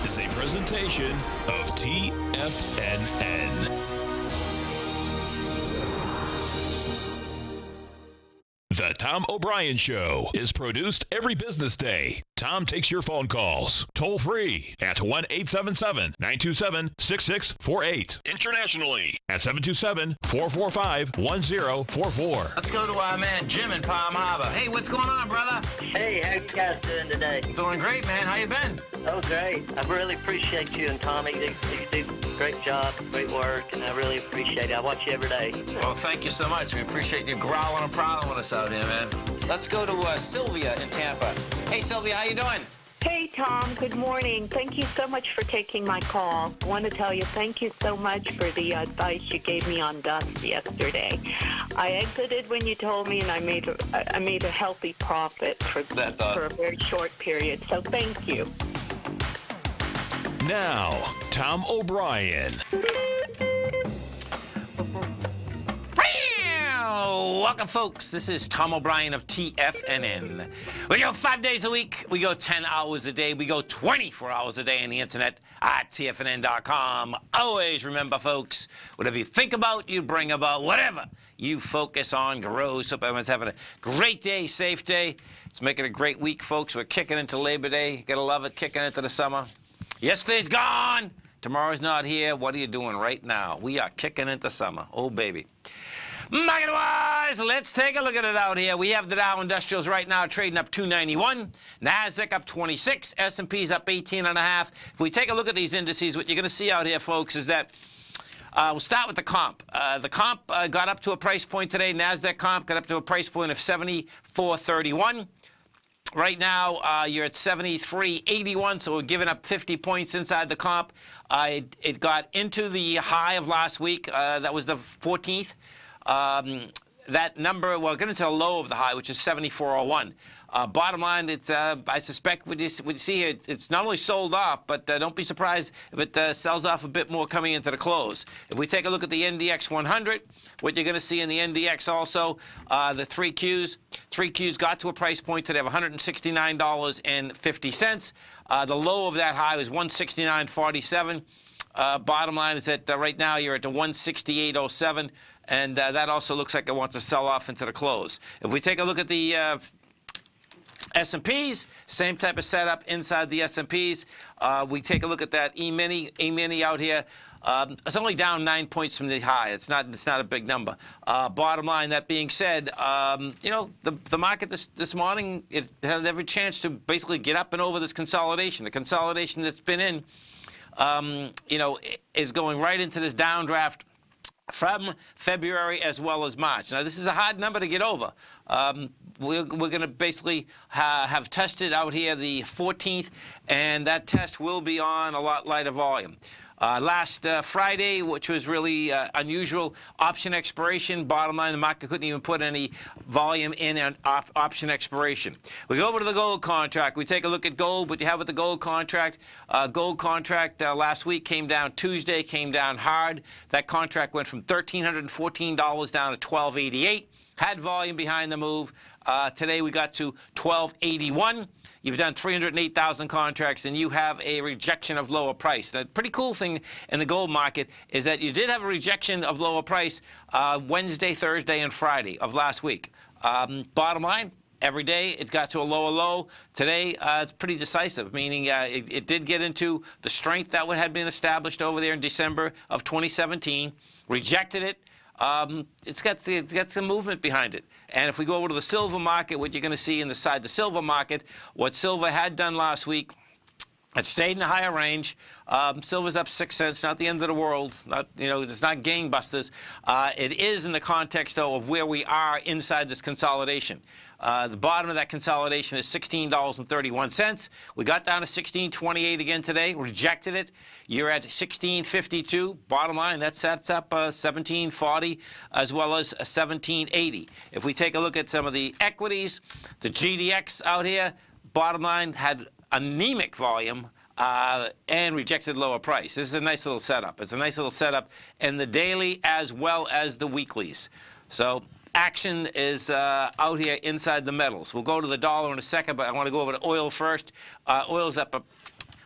is a presentation of TFNN. The Tom O'Brien Show is produced every business day. Tom takes your phone calls toll free at 1-877-927-6648. Internationally at 727-445-1044. Let's go to our man Jim in Palm Harbor. Hey, what's going on, brother? Hey, how you guys doing today? Doing great, man. How you been? Oh, great. I really appreciate you and Tommy. You do a great job, great work, and I really appreciate it. I watch you every day. Well, thank you so much. We appreciate you growling and prowling with us out here, man. Let's go to Sylvia in Tampa. Hey, Sylvia, how you doing? Hey, Tom. Good morning. Thank you so much for taking my call. I want to tell you thank you so much for the advice you gave me on dust yesterday. I exited when you told me, and I made a healthy profit for a very short period. So thank you. Now, Tom O'Brien. Welcome, folks. This is Tom O'Brien of TFNN. We go 5 days a week. We go 10 hours a day. We go 24 hours a day on the internet at TFNN.com. Always remember, folks, whatever you think about, you bring about. Whatever you focus on grows. Hope everyone's having a great day, safe day. It's making a great week, folks. We're kicking into Labor Day. Gotta love it, kicking into the summer. Yesterday's gone. Tomorrow's not here. What are you doing right now? We are kicking into summer. Oh, baby. Market-wise, let's take a look at it out here. We have the Dow Industrials right now trading up 291, NASDAQ up 26, S&P's up 18.5. If we take a look at these indices, what you're going to see out here, folks, is that we'll start with the comp. The comp got up to a price point today. NASDAQ comp got up to a price point of 74.31. Right now, you're at 73.81, so we're giving up 50 points inside the comp. It got into the high of last week. That was the 14th. That number, well, get into the low of the high, which is 74.01. Bottom line, it's I suspect what you see here, it's not only sold off, but don't be surprised if it sells off a bit more coming into the close. If we take a look at the NDX 100, what you're going to see in the NDX also, the 3Qs got to a price point today of $169.50. The low of that high was 169.47. Bottom line is that right now you're at the 168.07. And that also looks like it wants to sell off into the close. If we take a look at the S&Ps, same type of setup inside the S&Ps. We take a look at that E-mini out here. It's only down 9 points from the high. It's not a big number. Bottom line, that being said, you know, the market this morning, it had every chance to basically get up and over this consolidation. The consolidation that's been in, you know, is going right into this downdraft from February as well as March. Now, this is a hard number to get over. We're going to basically have tested out here the 14th, and that test will be on a lot lighter volume. Last Friday, which was really unusual, option expiration. Bottom line, the market couldn't even put any volume in an option expiration. We go over to the gold contract. We take a look at gold. What you have with the gold contract. Gold contract last week came down Tuesday, came down hard. That contract went from $1,314 down to $1,288. Had volume behind the move. Today we got to $1,281. You've done 308,000 contracts, and you have a rejection of lower price. The pretty cool thing in the gold market is that you did have a rejection of lower price Wednesday, Thursday, and Friday of last week. Bottom line, every day it got to a lower low. Today it's pretty decisive, meaning it did get into the strength that had been established over there in December of 2017, rejected it. It's got some movement behind it. And if we go over to the silver market, what you're going to see inside the silver market, what silver had done last week, it stayed in the higher range. Silver's up 6 cents, not the end of the world. Not, you know, it's not gangbusters. It is in the context, though, of where we are inside this consolidation. The bottom of that consolidation is $16.31. We got down to $16.28 again today, rejected it. You're at $16.52. Bottom line, that sets up $17.40 as well as $17.80. If we take a look at some of the equities, the GDX out here, bottom line had anemic volume and rejected lower price. This is a nice little setup. It's a nice little setup in the daily as well as the weeklies. So action is out here inside the metals. We'll go to the dollar in a second, but I want to go over to oil first. Oil's up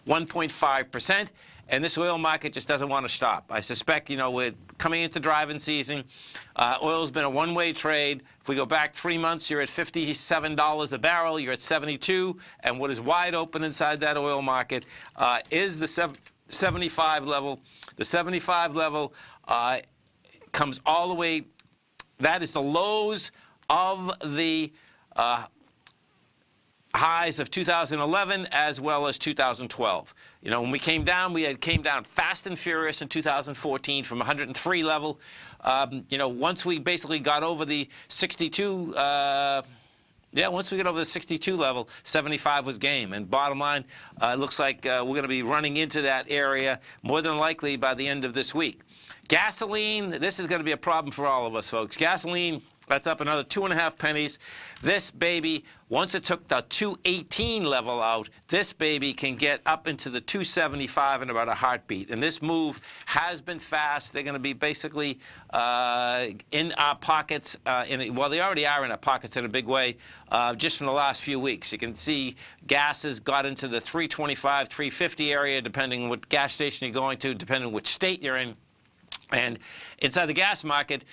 1.5%. And this oil market just doesn't want to stop. I suspect, you know, we're coming into driving season. Oil's been a one-way trade. If we go back 3 months, you're at $57 a barrel. You're at 72. And what is wide open inside that oil market is the 75 level. The 75 level comes all the way. That is the lows of the highs of 2011 as well as 2012. You know, when we came down, came down fast and furious in 2014 from 103 level. You know, once we basically got over the 62, once we get over the 62 level, 75 was game. And bottom line, it looks like we're going to be running into that area more than likely by the end of this week. Gasoline, this is going to be a problem for all of us, folks. Gasoline, that's up another 2.5 pennies. This baby, once it took the 218 level out, this baby can get up into the 275 in about a heartbeat. And this move has been fast. They're going to be basically in our pockets. Well, they already are in our pockets in a big way just from the last few weeks. You can see gas has got into the 325, 350 area, depending on what gas station you're going to, depending on which state you're in. And inside the gas market,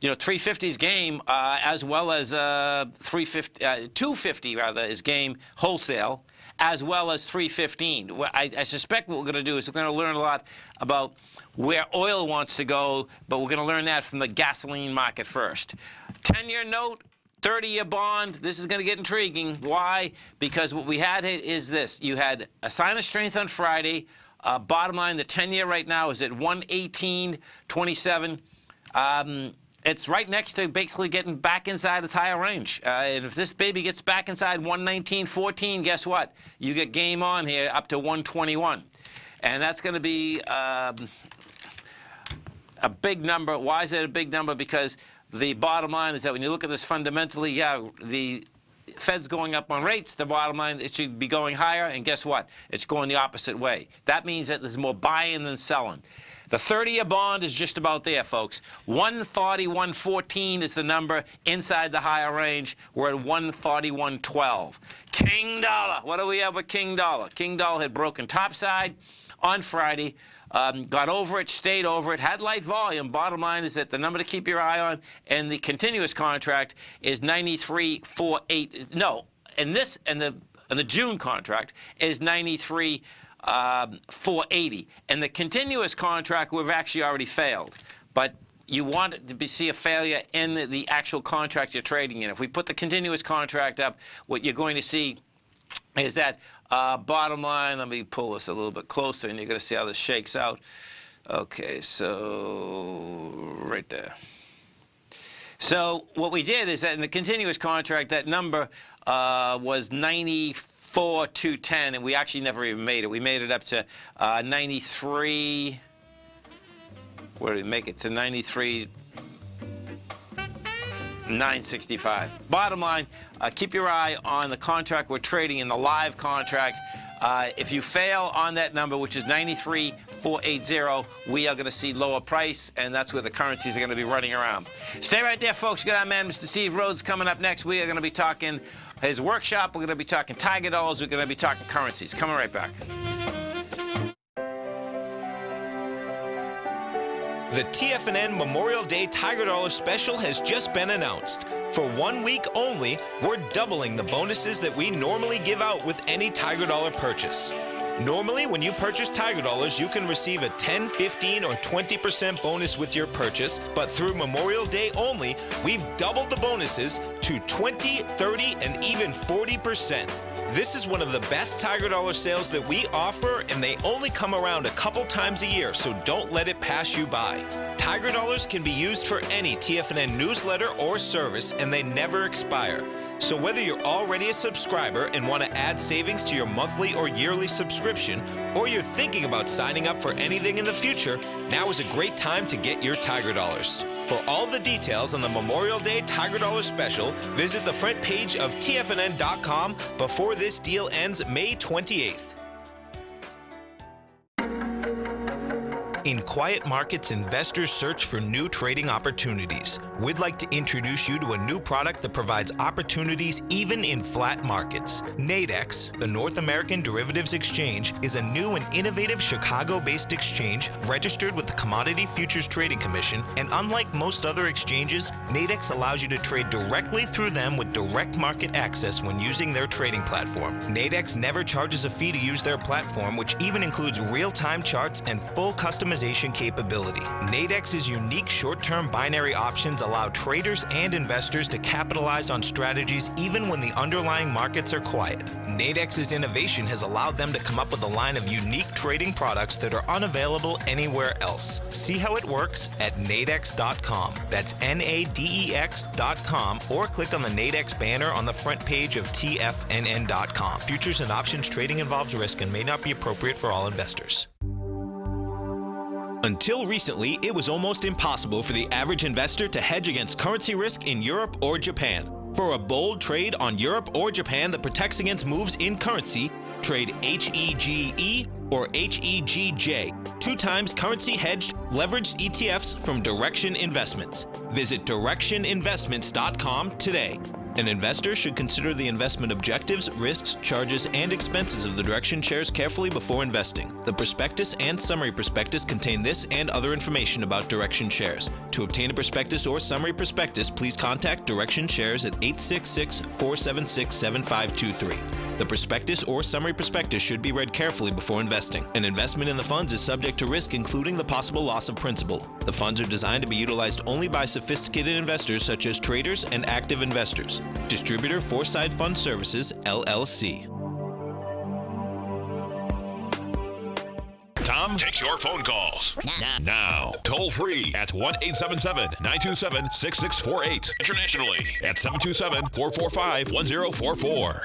you know, 350 is game, as well as 250 rather is game wholesale, as well as 315. I suspect what we're going to do is we're going to learn a lot about where oil wants to go, but we're going to learn that from the gasoline market first. 10-year note, 30-year bond. This is going to get intriguing. Why? Because what we had is this: you had a sign of strength on Friday. Bottom line, the 10-year right now is at 118.27. It's right next to basically getting back inside its higher range. And if this baby gets back inside 119.14, guess what? You get game on here up to 121. And that's going to be a big number. Why is it a big number? Because the bottom line is that when you look at this fundamentally, yeah, the Fed's going up on rates. The bottom line, it should be going higher. And guess what? It's going the opposite way. That means that there's more buying than selling. The 30-year bond is just about there, folks. 141.14 is the number inside the higher range. We're at 141.12. King dollar. What do we have with King dollar? King dollar had broken topside on Friday. Got over it, stayed over it, had light volume. Bottom line is that the number to keep your eye on and the continuous contract is 93.48. No, and the June contract is 93.480. And the continuous contract we've actually already failed. But you want to see a failure in the actual contract you're trading in. If we put the continuous contract up, what you're going to see is that bottom line, let me pull this a little bit closer, and you're going to see how this shakes out. Okay, so right there. So what we did is that in the continuous contract, that number was 94.210, and we actually never even made it. We made it up to 93. Where did we make it? To 93.965. Bottom line, keep your eye on the contract we're trading in, the live contract. If you fail on that number, which is 93.480, we are going to see lower price, and that's where the currencies are going to be running around. Stay right there, folks. We got our man, Mr. Steve Rhodes, coming up next. We are going to be talking his workshop. We're going to be talking Tiger dollars. We're going to be talking currencies. Coming right back. The TFNN Memorial Day Tiger Dollar Special has just been announced. For 1 week only, we're doubling the bonuses that we normally give out with any Tiger Dollar purchase. Normally, when you purchase Tiger Dollars, you can receive a 10, 15, or 20% bonus with your purchase, but through Memorial Day only, we've doubled the bonuses to 20, 30, and even 40%. This is one of the best Tiger Dollar sales that we offer, and they only come around a couple times a year, so don't let it pass you by. Tiger Dollars can be used for any TFNN newsletter or service, and they never expire. So whether you're already a subscriber and want to add savings to your monthly or yearly subscription, or you're thinking about signing up for anything in the future, now is a great time to get your Tiger Dollars. For all the details on the Memorial Day Tiger Dollar Special, visit the front page of TFNN.com before this deal ends May 28th. In quiet markets, investors search for new trading opportunities. We'd like to introduce you to a new product that provides opportunities even in flat markets. Nadex, the North American Derivatives Exchange, is a new and innovative Chicago-based exchange registered with the Commodity Futures Trading Commission, and unlike most other exchanges, Nadex allows you to trade directly through them with direct market access when using their trading platform. Nadex never charges a fee to use their platform, which even includes real-time charts and full customization capability. Nadex's unique short-term binary options allow traders and investors to capitalize on strategies even when the underlying markets are quiet. Nadex's innovation has allowed them to come up with a line of unique trading products that are unavailable anywhere else. See how it works at nadex.com. That's NADEX.com, or click on the Nadex banner on the front page of TFNN.com. Futures and options trading involves risk and may not be appropriate for all investors. Until recently, it was almost impossible for the average investor to hedge against currency risk in Europe or Japan. For a bold trade on Europe or Japan that protects against moves in currency, trade HEGE or HEGJ, 2 times currency hedged leveraged ETFs from Direction Investments. Visit directioninvestments.com today. An investor should consider the investment objectives, risks, charges, and expenses of the Direction shares carefully before investing. The prospectus and summary prospectus contain this and other information about Direction shares. To obtain a prospectus or summary prospectus, please contact Direction shares at 866-476-7523. The prospectus or summary prospectus should be read carefully before investing. An investment in the funds is subject to risk, including the possible loss of principal. The funds are designed to be utilized only by sophisticated investors such as traders and active investors. Distributor Foreside Fund Services, LLC. Tom takes your phone calls now. Toll free at 1-877-927-6648. Internationally at 727-445-1044.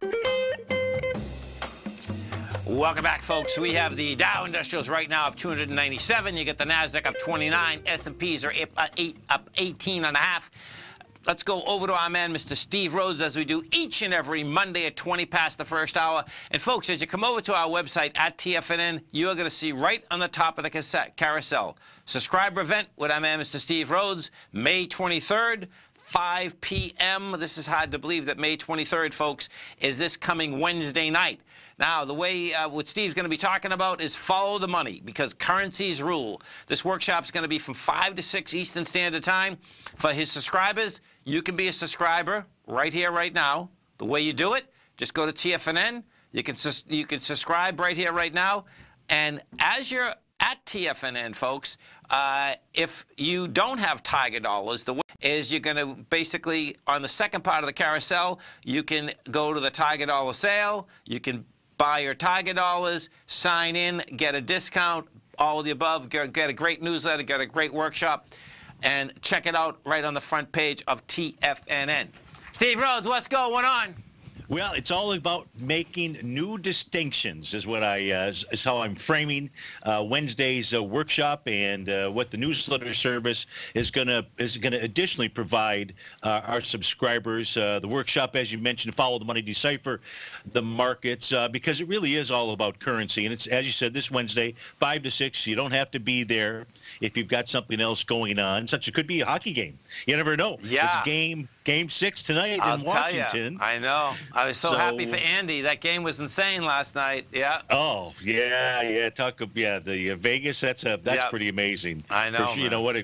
Welcome back, folks. We have the Dow Industrials right now up 297. You get the Nasdaq up 29. S&Ps are up 18.5. Let's go over to our man, Mr. Steve Rhodes, as we do each and every Monday at 20 past the first hour. And, folks, as you come over to our website at TFNN, you are going to see right on the top of the carousel, subscriber event with our man, Mr. Steve Rhodes, May 23rd. 5 p.m. This is hard to believe that May 23rd, folks, is this coming Wednesday night. Now, the way what Steve's going to be talking about is follow the money, because currencies rule. This workshop's going to be from 5 to 6 Eastern Standard Time. For his subscribers, you can be a subscriber right here, right now. The way you do it, just go to TFNN. You can subscribe right here, right now. And as you're at TFNN, folks, if you don't have Tiger Dollars, the way is you're going to basically, on the second part of the carousel, you can go to the Tiger Dollar sale. You can buy your Tiger Dollars, sign in, get a discount, all of the above, get a great newsletter, get a great workshop, and check it out right on the front page of TFNN. Steve Rhodes, what's going on? Well, it's all about making new distinctions, is what is how I'm framing Wednesday's workshop, and what the newsletter service is gonna additionally provide our subscribers. The workshop, as you mentioned, Follow the Money, Decipher the Markets, because it really is all about currency. And it's, as you said, this Wednesday, 5 to 6. You don't have to be there if you've got something else going on. Such it could be a hockey game. You never know. Yeah. It's game 6 tonight in Washington. I know. I was so happy for Andy. That game was insane last night. Yeah. Oh yeah. The Vegas. That's pretty amazing. I know. You know what a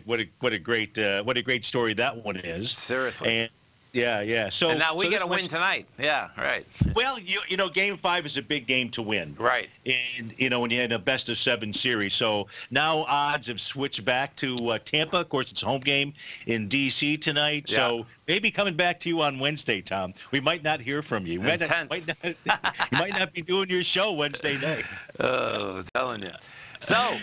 great story that one is. Seriously. And yeah. So and now we get a win tonight. Yeah. Right. Well, you know, Game 5 is a big game to win. Right. And you know, when you had a best-of-7 series, so now odds have switched back to Tampa. Of course, it's a home game in D.C. tonight. Yeah. So maybe coming back to you on Wednesday, Tom. We might not hear from you. You might not be doing your show Wednesday night. Oh, I'm telling you. So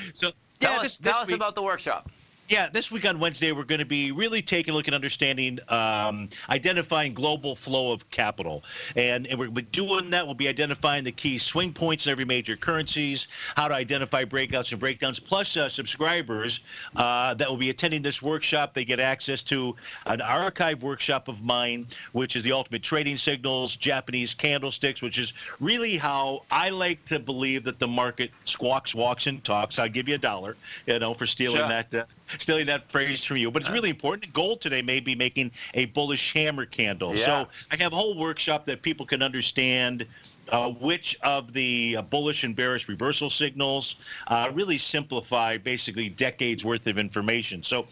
tell us about the workshop. Yeah, this week on Wednesday, we're going to be really taking a look at understanding, identifying global flow of capital. And we're doing that. We'll be identifying the key swing points in every major currencies, how to identify breakouts and breakdowns, plus subscribers that will be attending this workshop. They get access to an archive workshop of mine, which is the ultimate trading signals, Japanese candlesticks, which is really how I like to believe that the market squawks, walks, and talks. I'll give you $1, for stealing that phrase from you. But it's really important. Gold today may be making a bullish hammer candle. Yeah. So I have a whole workshop that people can understand which of the bullish and bearish reversal signals really simplify basically decades worth of information. So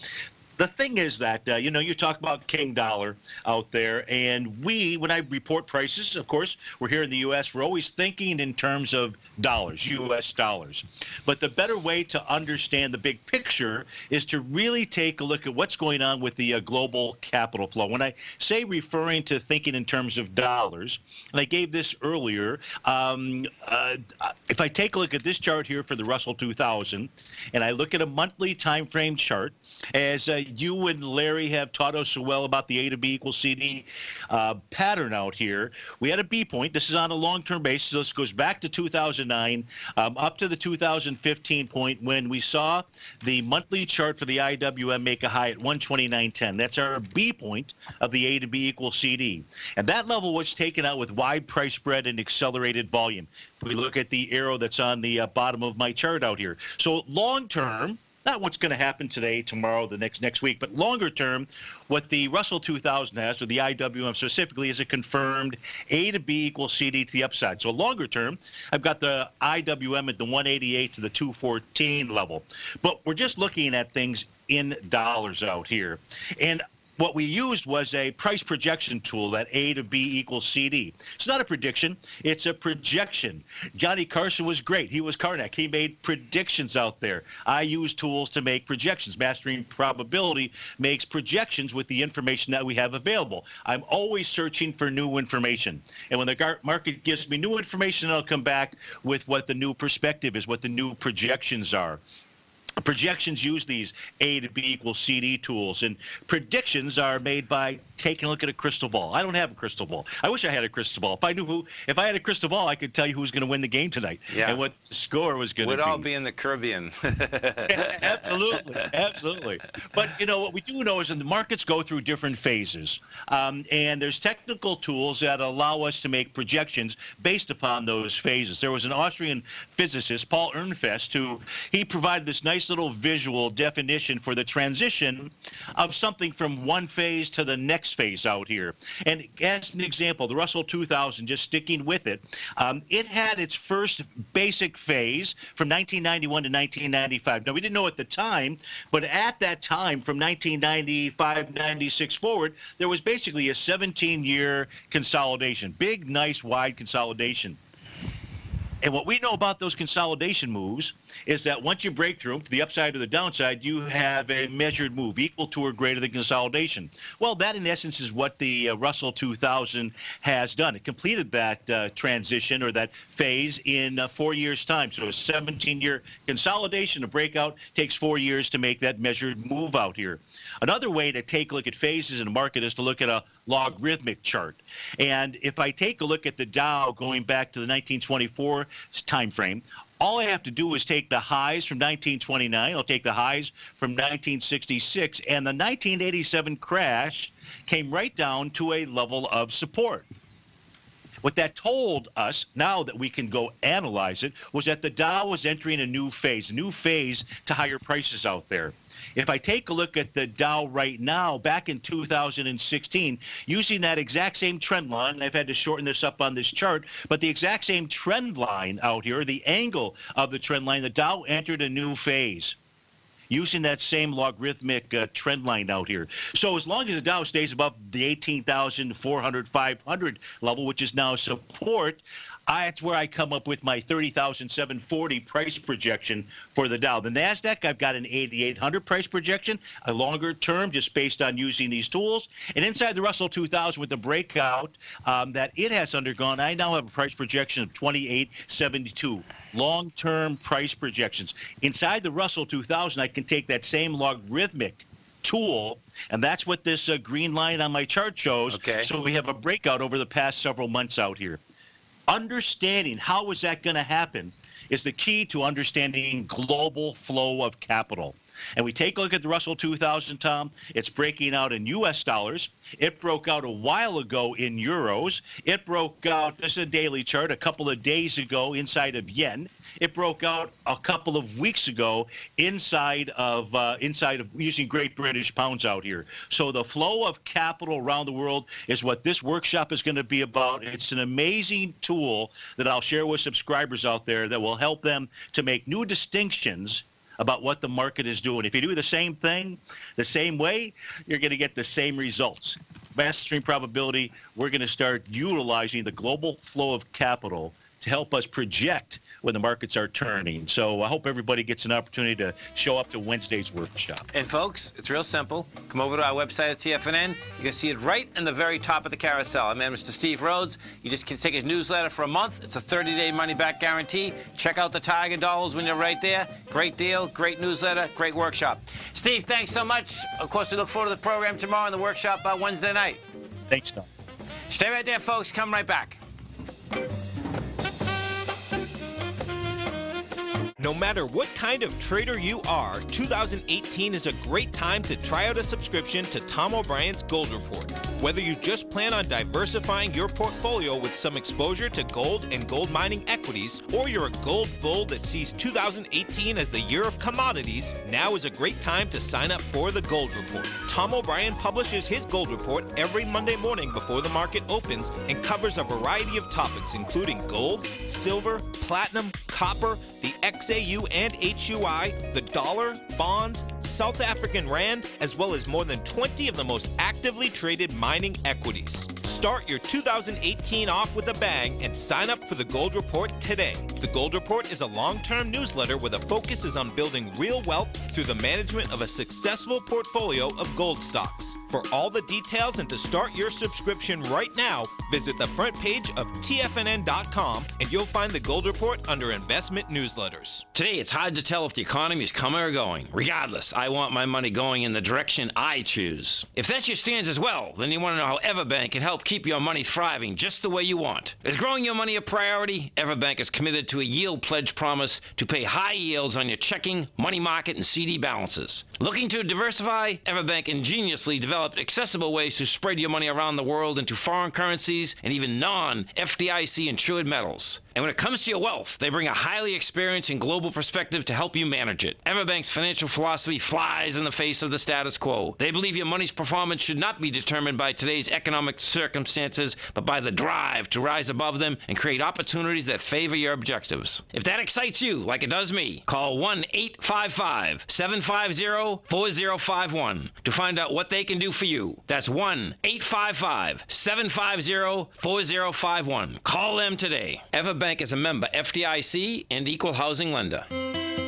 the thing is that, you talk about King Dollar out there, and when I report prices, of course, we're here in the U.S., we're always thinking in terms of dollars, U.S. dollars. But the better way to understand the big picture is to really take a look at what's going on with the global capital flow. When I say referring to thinking in terms of dollars, and I gave this earlier, if I take a look at this chart here for the Russell 2000, and I look at a monthly time frame chart, as you and Larry have taught us so well about the A to B equals CD pattern out here. We had a B point. This is on a long-term basis. This goes back to 2009 up to the 2015 point when we saw the monthly chart for the IWM make a high at 129.10. That's our B point of the A to B equals CD. And that level was taken out with wide price spread and accelerated volume. If we look at the arrow that's on the bottom of my chart out here. So long-term, not what's going to happen today, tomorrow, the next week, but longer term, what the Russell 2000 has, or the IWM specifically, is a confirmed A to B equals CD to the upside. So longer term, I've got the IWM at the 188 to the 214 level. But we're just looking at things in dollars out here. And what we used was a price projection tool, that A to B equals CD. It's not a prediction. It's a projection. Johnny Carson was great. He was Karnak. He made predictions out there. I use tools to make projections. Mastering Probability makes projections with the information that we have available. I'm always searching for new information. And when the market gives me new information, I'll come back with what the new perspective is, what the new projections are. Projections use these A to B equals CD tools, and predictions are made by taking a look at a crystal ball. I don't have a crystal ball. I wish I had a crystal ball. If I had a crystal ball, I could tell you who's going to win the game tonight and what the score was going to be. We'd all be in the Caribbean. Absolutely, absolutely. But what we do know is that the markets go through different phases, and there's technical tools that allow us to make projections based upon those phases. There was an Austrian physicist, Paul Ehrenfest, he provided this nice little visual definition for the transition of something from one phase to the next phase out here. And as an example, the Russell 2000, just sticking with it, it had its first basic phase from 1991 to 1995. Now, we didn't know at the time, but at that time, from 1995-96 forward, there was basically a 17-year consolidation, big, nice, wide consolidation. And what we know about those consolidation moves is that once you break through to the upside or the downside, you have a measured move equal to or greater than consolidation. Well, that in essence is what the Russell 2000 has done. It completed that transition or that phase in 4 years' time. So a 17-year consolidation, a breakout, takes 4 years to make that measured move out here. Another way to take a look at phases in a market is to look at a logarithmic chart. And if I take a look at the Dow going back to the 1924 time frame, all I have to do is take the highs from 1929, I'll take the highs from 1966, and the 1987 crash came right down to a level of support. What that told us, now that we can go analyze it, was that the Dow was entering a new phase to higher prices out there. If I take a look at the Dow right now, back in 2016, using that exact same trend line, and I've had to shorten this up on this chart, but the exact same trend line out here, the angle of the trend line, the Dow entered a new phase using that same logarithmic trend line out here. So as long as the Dow stays above the 18,400, 500 level, which is now support, That's where I come up with my 30,740 price projection for the Dow. The NASDAQ, I've got an 8,800 price projection, a longer term, just based on using these tools. And inside the Russell 2000 with the breakout that it has undergone, I now have a price projection of 2872. Long-term price projections. Inside the Russell 2000, I can take that same logarithmic tool, and that's what this green line on my chart shows. Okay. So we have a breakout over the past several months out here. Understanding how is that going to happen is the key to understanding global flow of capital. And we take a look at the Russell 2000, Tom. It's breaking out in U.S. dollars. It broke out a while ago in euros. It broke out, this is a daily chart, a couple of days ago inside of yen. It broke out a couple of weeks ago inside of using Great British pounds out here. So the flow of capital around the world is what this workshop is going to be about. It's an amazing tool that I'll share with subscribers out there that will help them to make new distinctions about what the market is doing. If you do the same thing the same way, you're going to get the same results. Mastering probability, we're going to start utilizing the global flow of capital to help us project when the markets are turning. So I hope everybody gets an opportunity to show up to Wednesday's workshop. And folks, it's real simple. Come over to our website at TFNN. You can see it right in the very top of the carousel. I'm Mr. Steve Rhodes. You just can take his newsletter for a month. It's a 30-day money-back guarantee. Check out the Tiger Dollars when you're right there. Great deal, great newsletter, great workshop. Steve, thanks so much. Of course, we look forward to the program tomorrow and the workshop Wednesday night. Thanks, Tom. Stay right there, folks. Come right back. No matter what kind of trader you are, 2018 is a great time to try out a subscription to Tom O'Brien's Gold Report. Whether you just plan on diversifying your portfolio with some exposure to gold and gold mining equities, or you're a gold bull that sees 2018 as the year of commodities, now is a great time to sign up for the Gold Report. Tom O'Brien publishes his Gold Report every Monday morning before the market opens and covers a variety of topics including gold, silver, platinum, copper, the XAU and HUI, the dollar, bonds, South African rand, as well as more than 20 of the most actively traded mining equities. Start your 2018 off with a bang and sign up for the Gold Report today. The Gold Report is a long-term newsletter where the focus is on building real wealth through the management of a successful portfolio of gold stocks. For all the details and to start your subscription right now, visit the front page of TFNN.com and you'll find the Gold Report under Investment Newsletters. Today, it's hard to tell if the economy is coming or going. Regardless, I want my money going in the direction I choose. If that's your stance as well, then you want to know how Everbank can help keep your money thriving just the way you want. Is growing your money a priority? Everbank is committed to a yield pledge promise to pay high yields on your checking, money market, and CD balances. Looking to diversify? Everbank ingeniously developed accessible ways to spread your money around the world into foreign currencies and even non-FDIC insured metals. And when it comes to your wealth, they bring a highly experienced and global perspective to help you manage it. Everbank's financial philosophy flies in the face of the status quo. They believe your money's performance should not be determined by today's economic circumstances, but by the drive to rise above them and create opportunities that favor your objectives. If that excites you, like it does me, call 1-855-750-4051 to find out what they can do for you. That's 1-855-750-4051. Call them today. Everbank is a member FDIC and equal housing lender.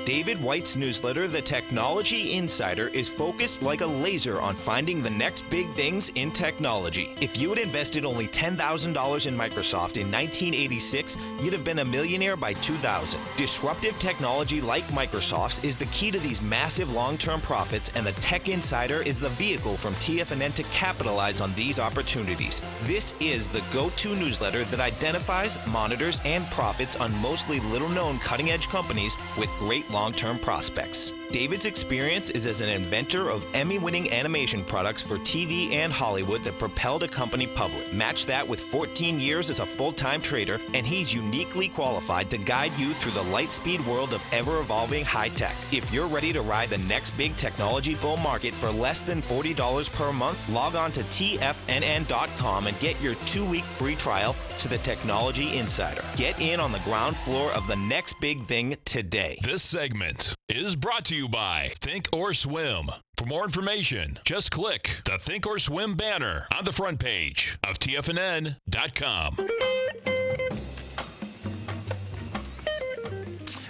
David White's newsletter, The Technology Insider, is focused like a laser on finding the next big things in technology. If you had invested only $10,000 in Microsoft in 1986, you'd have been a millionaire by 2000. Disruptive technology like Microsoft's is the key to these massive long-term profits, and the Tech Insider is the vehicle from TFNN to capitalize on these opportunities. This is the go-to newsletter that identifies, monitors, and profits on mostly little-known cutting-edge companies with great long-term prospects. David's experience is as an inventor of Emmy-winning animation products for TV and Hollywood that propelled a company public. Match that with 14 years as a full-time trader, and he's uniquely qualified to guide you through the light-speed world of ever-evolving high-tech. If you're ready to ride the next big technology bull market for less than $40 per month, log on to TFNN.com and get your 2-week free trial to the Technology Insider. Get in on the ground floor of the next big thing today. This segment is brought to you by Think or Swim. For more information, just click the Think or Swim banner on the front page of TFNN.com.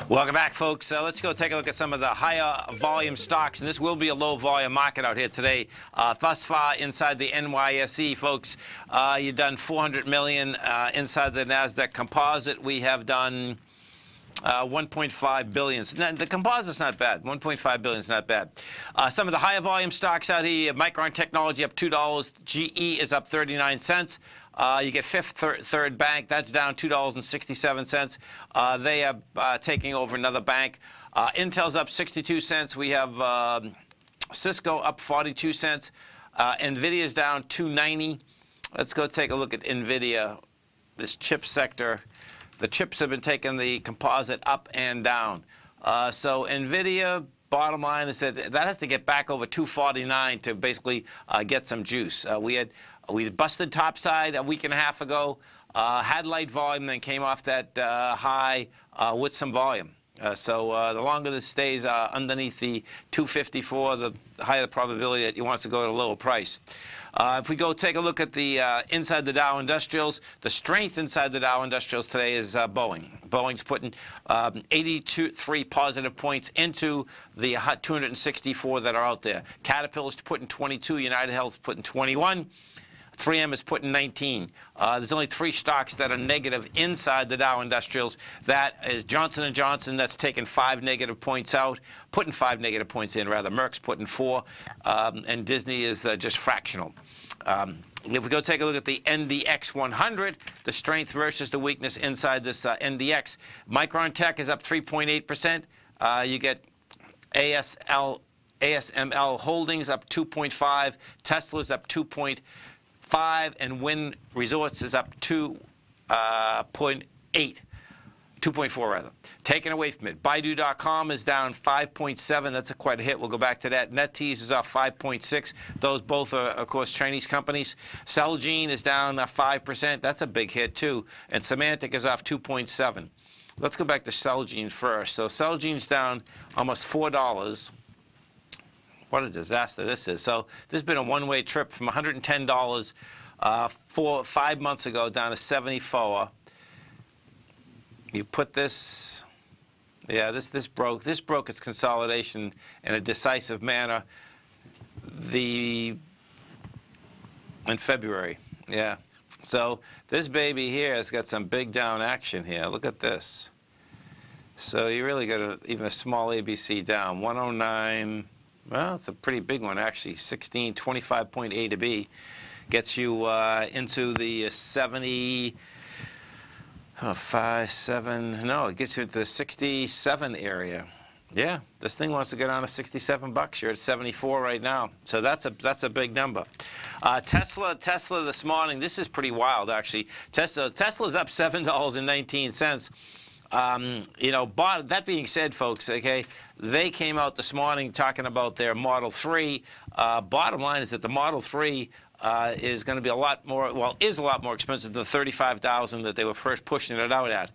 Welcome back, folks. Let's go take a look at some of the higher volume stocks, and this will be a low volume market out here today. Thus far, inside the NYSE, folks, you've done 400 million. Inside the NASDAQ Composite, we have done 1.5 billion. So the composite's not bad. 1.5 billion is not bad. Some of the higher volume stocks out here: Micron Technology up $2. GE is up 39 cents. You get Fifth Third Bank. That's down $2.67. They are taking over another bank. Intel's up 62 cents. We have Cisco up 42 cents. NVIDIA's down 290. Let's go take a look at NVIDIA, this chip sector. The chips have been taking the composite up and down. So NVIDIA, bottom line is that has to get back over 249 to basically get some juice. We busted topside a week and a half ago, had light volume, then came off that high with some volume. So the longer this stays underneath the 254, the higher the probability that you want to go at a lower price. If we go take a look at the inside the Dow Industrials, the strength inside the Dow Industrials today is Boeing. Boeing's putting 83 positive points into the 264 that are out there. Caterpillar's putting 22. United Health's putting 21. 3M is putting 19. There's only 3 stocks that are negative inside the Dow Industrials. That is Johnson & Johnson, that's taken 5 negative points out, putting 5 negative points in, rather. Merck's putting 4, and Disney is just fractional. If we go take a look at the NDX 100, the strength versus the weakness inside this NDX, Micron Tech is up 3.8%. You get ASML Holdings up 2.5, Tesla's up 2.5, and Wynn Resorts is up 2.4 rather. Taken away from it. Baidu.com is down 5.7. That's quite a hit. We'll go back to that. NetEase is off 5.6. Those both are, of course, Chinese companies. Celgene is down 5%. That's a big hit, too. And Symantec is off 2.7. Let's go back to Celgene first. So Celgene's down almost $4. What a disaster this is. So this has been a one-way trip from $110 5 months ago down to 74. You put this, yeah, this broke its consolidation in a decisive manner in February. Yeah. So this baby here has got some big down action here. Look at this. So you really got even a small ABC down, 109. Well, it's a pretty big one, actually. 16, 25.A to B gets you into the 70, 5, 7. No, it gets you to the 67 area. Yeah, this thing wants to go down to 67 bucks. You're at 74 right now, so that's a big number. Tesla this morning. This is pretty wild, actually. Tesla's up $7.19. You know, that being said, folks, okay, they came out this morning talking about their Model 3. Bottom line is that the Model 3 is going to be a lot more, well, is a lot more expensive than the $35,000 that they were first pushing it out at.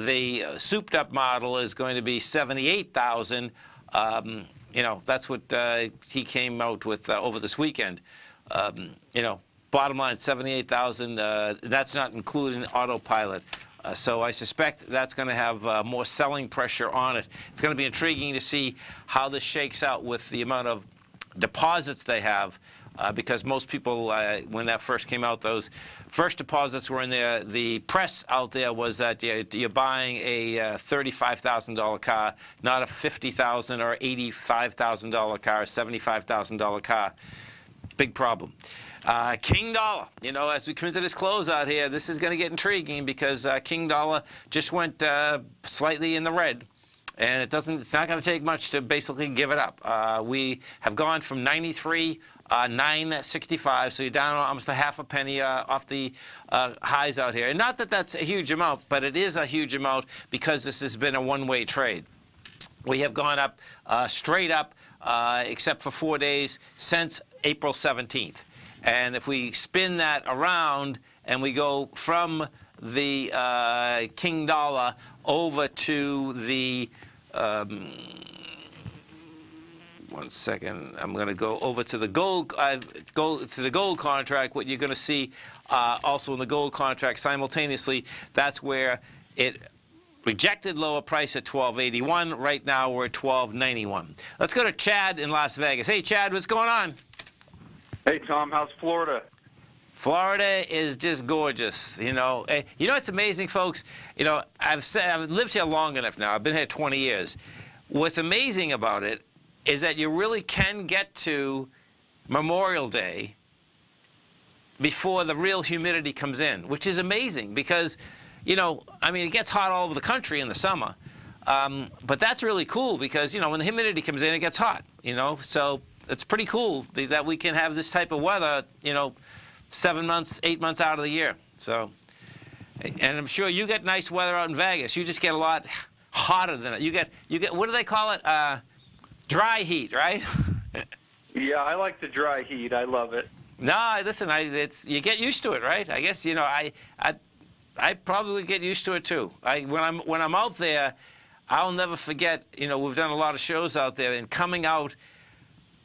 The souped-up model is going to be $78,000. You know, that's what he came out with over this weekend. You know, bottom line, $78,000. That's not including autopilot. So I suspect that's going to have more selling pressure on it. It's going to be intriguing to see how this shakes out with the amount of deposits they have, because most people, when that first came out, those first deposits were in there. The press out there was that you're buying a $35,000 car, not a $50,000 or $85,000 car, $75,000 car. Big problem. King Dollar, you know, as we come into this closeout here, this is going to get intriguing because King Dollar just went slightly in the red, and it's not going to take much to basically give it up. We have gone from 93, 965, so you're down almost a half a penny off the highs out here. And not that that's a huge amount, but it is a huge amount because this has been a one-way trade. We have gone up straight up, except for 4 days since April 17th. And if we spin that around and we go from the King Dollar over to the, one second, I'm going to go over to the gold contract. What you're going to see also in the gold contract simultaneously, that's where it rejected lower price at $12.81. Right now, we're at $12.91. Let's go to Chad in Las Vegas. Hey, Chad, what's going on? Hey, Tom, how's Florida? Florida is just gorgeous. You know what's amazing, folks? You know, I've lived here long enough now. I've been here 20 years. What's amazing about it is that you really can get to Memorial Day before the real humidity comes in, which is amazing because, you know, I mean, it gets hot all over the country in the summer. But that's really cool because, you know, when the humidity comes in, it gets hot, you know. So it's pretty cool that we can have this type of weather, you know, 7 months, 8 months out of the year. So, and I'm sure you get nice weather out in Vegas. You just get a lot hotter than it. You get, what do they call it? Dry heat, right? Yeah, I like the dry heat. I love it. No, listen, you get used to it, right? I guess, you know, I probably get used to it too. When I'm out there, I'll never forget, you know, we've done a lot of shows out there, and coming out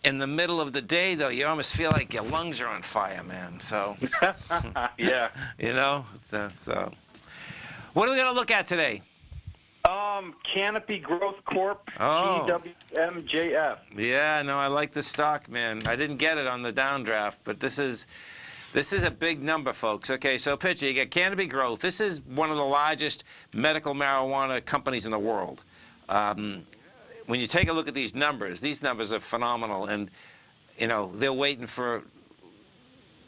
in the middle of the day, though, you almost feel like your lungs are on fire, man. So, yeah. You know, so. What are we going to look at today? Canopy Growth Corp, Oh. GWMJF. Yeah, no, I like the stock, man. I didn't get it on the downdraft, but this is a big number, folks. Okay, so picture, you get Canopy Growth. This is one of the largest medical marijuana companies in the world. When you take a look at these numbers are phenomenal, and, you know, they're waiting for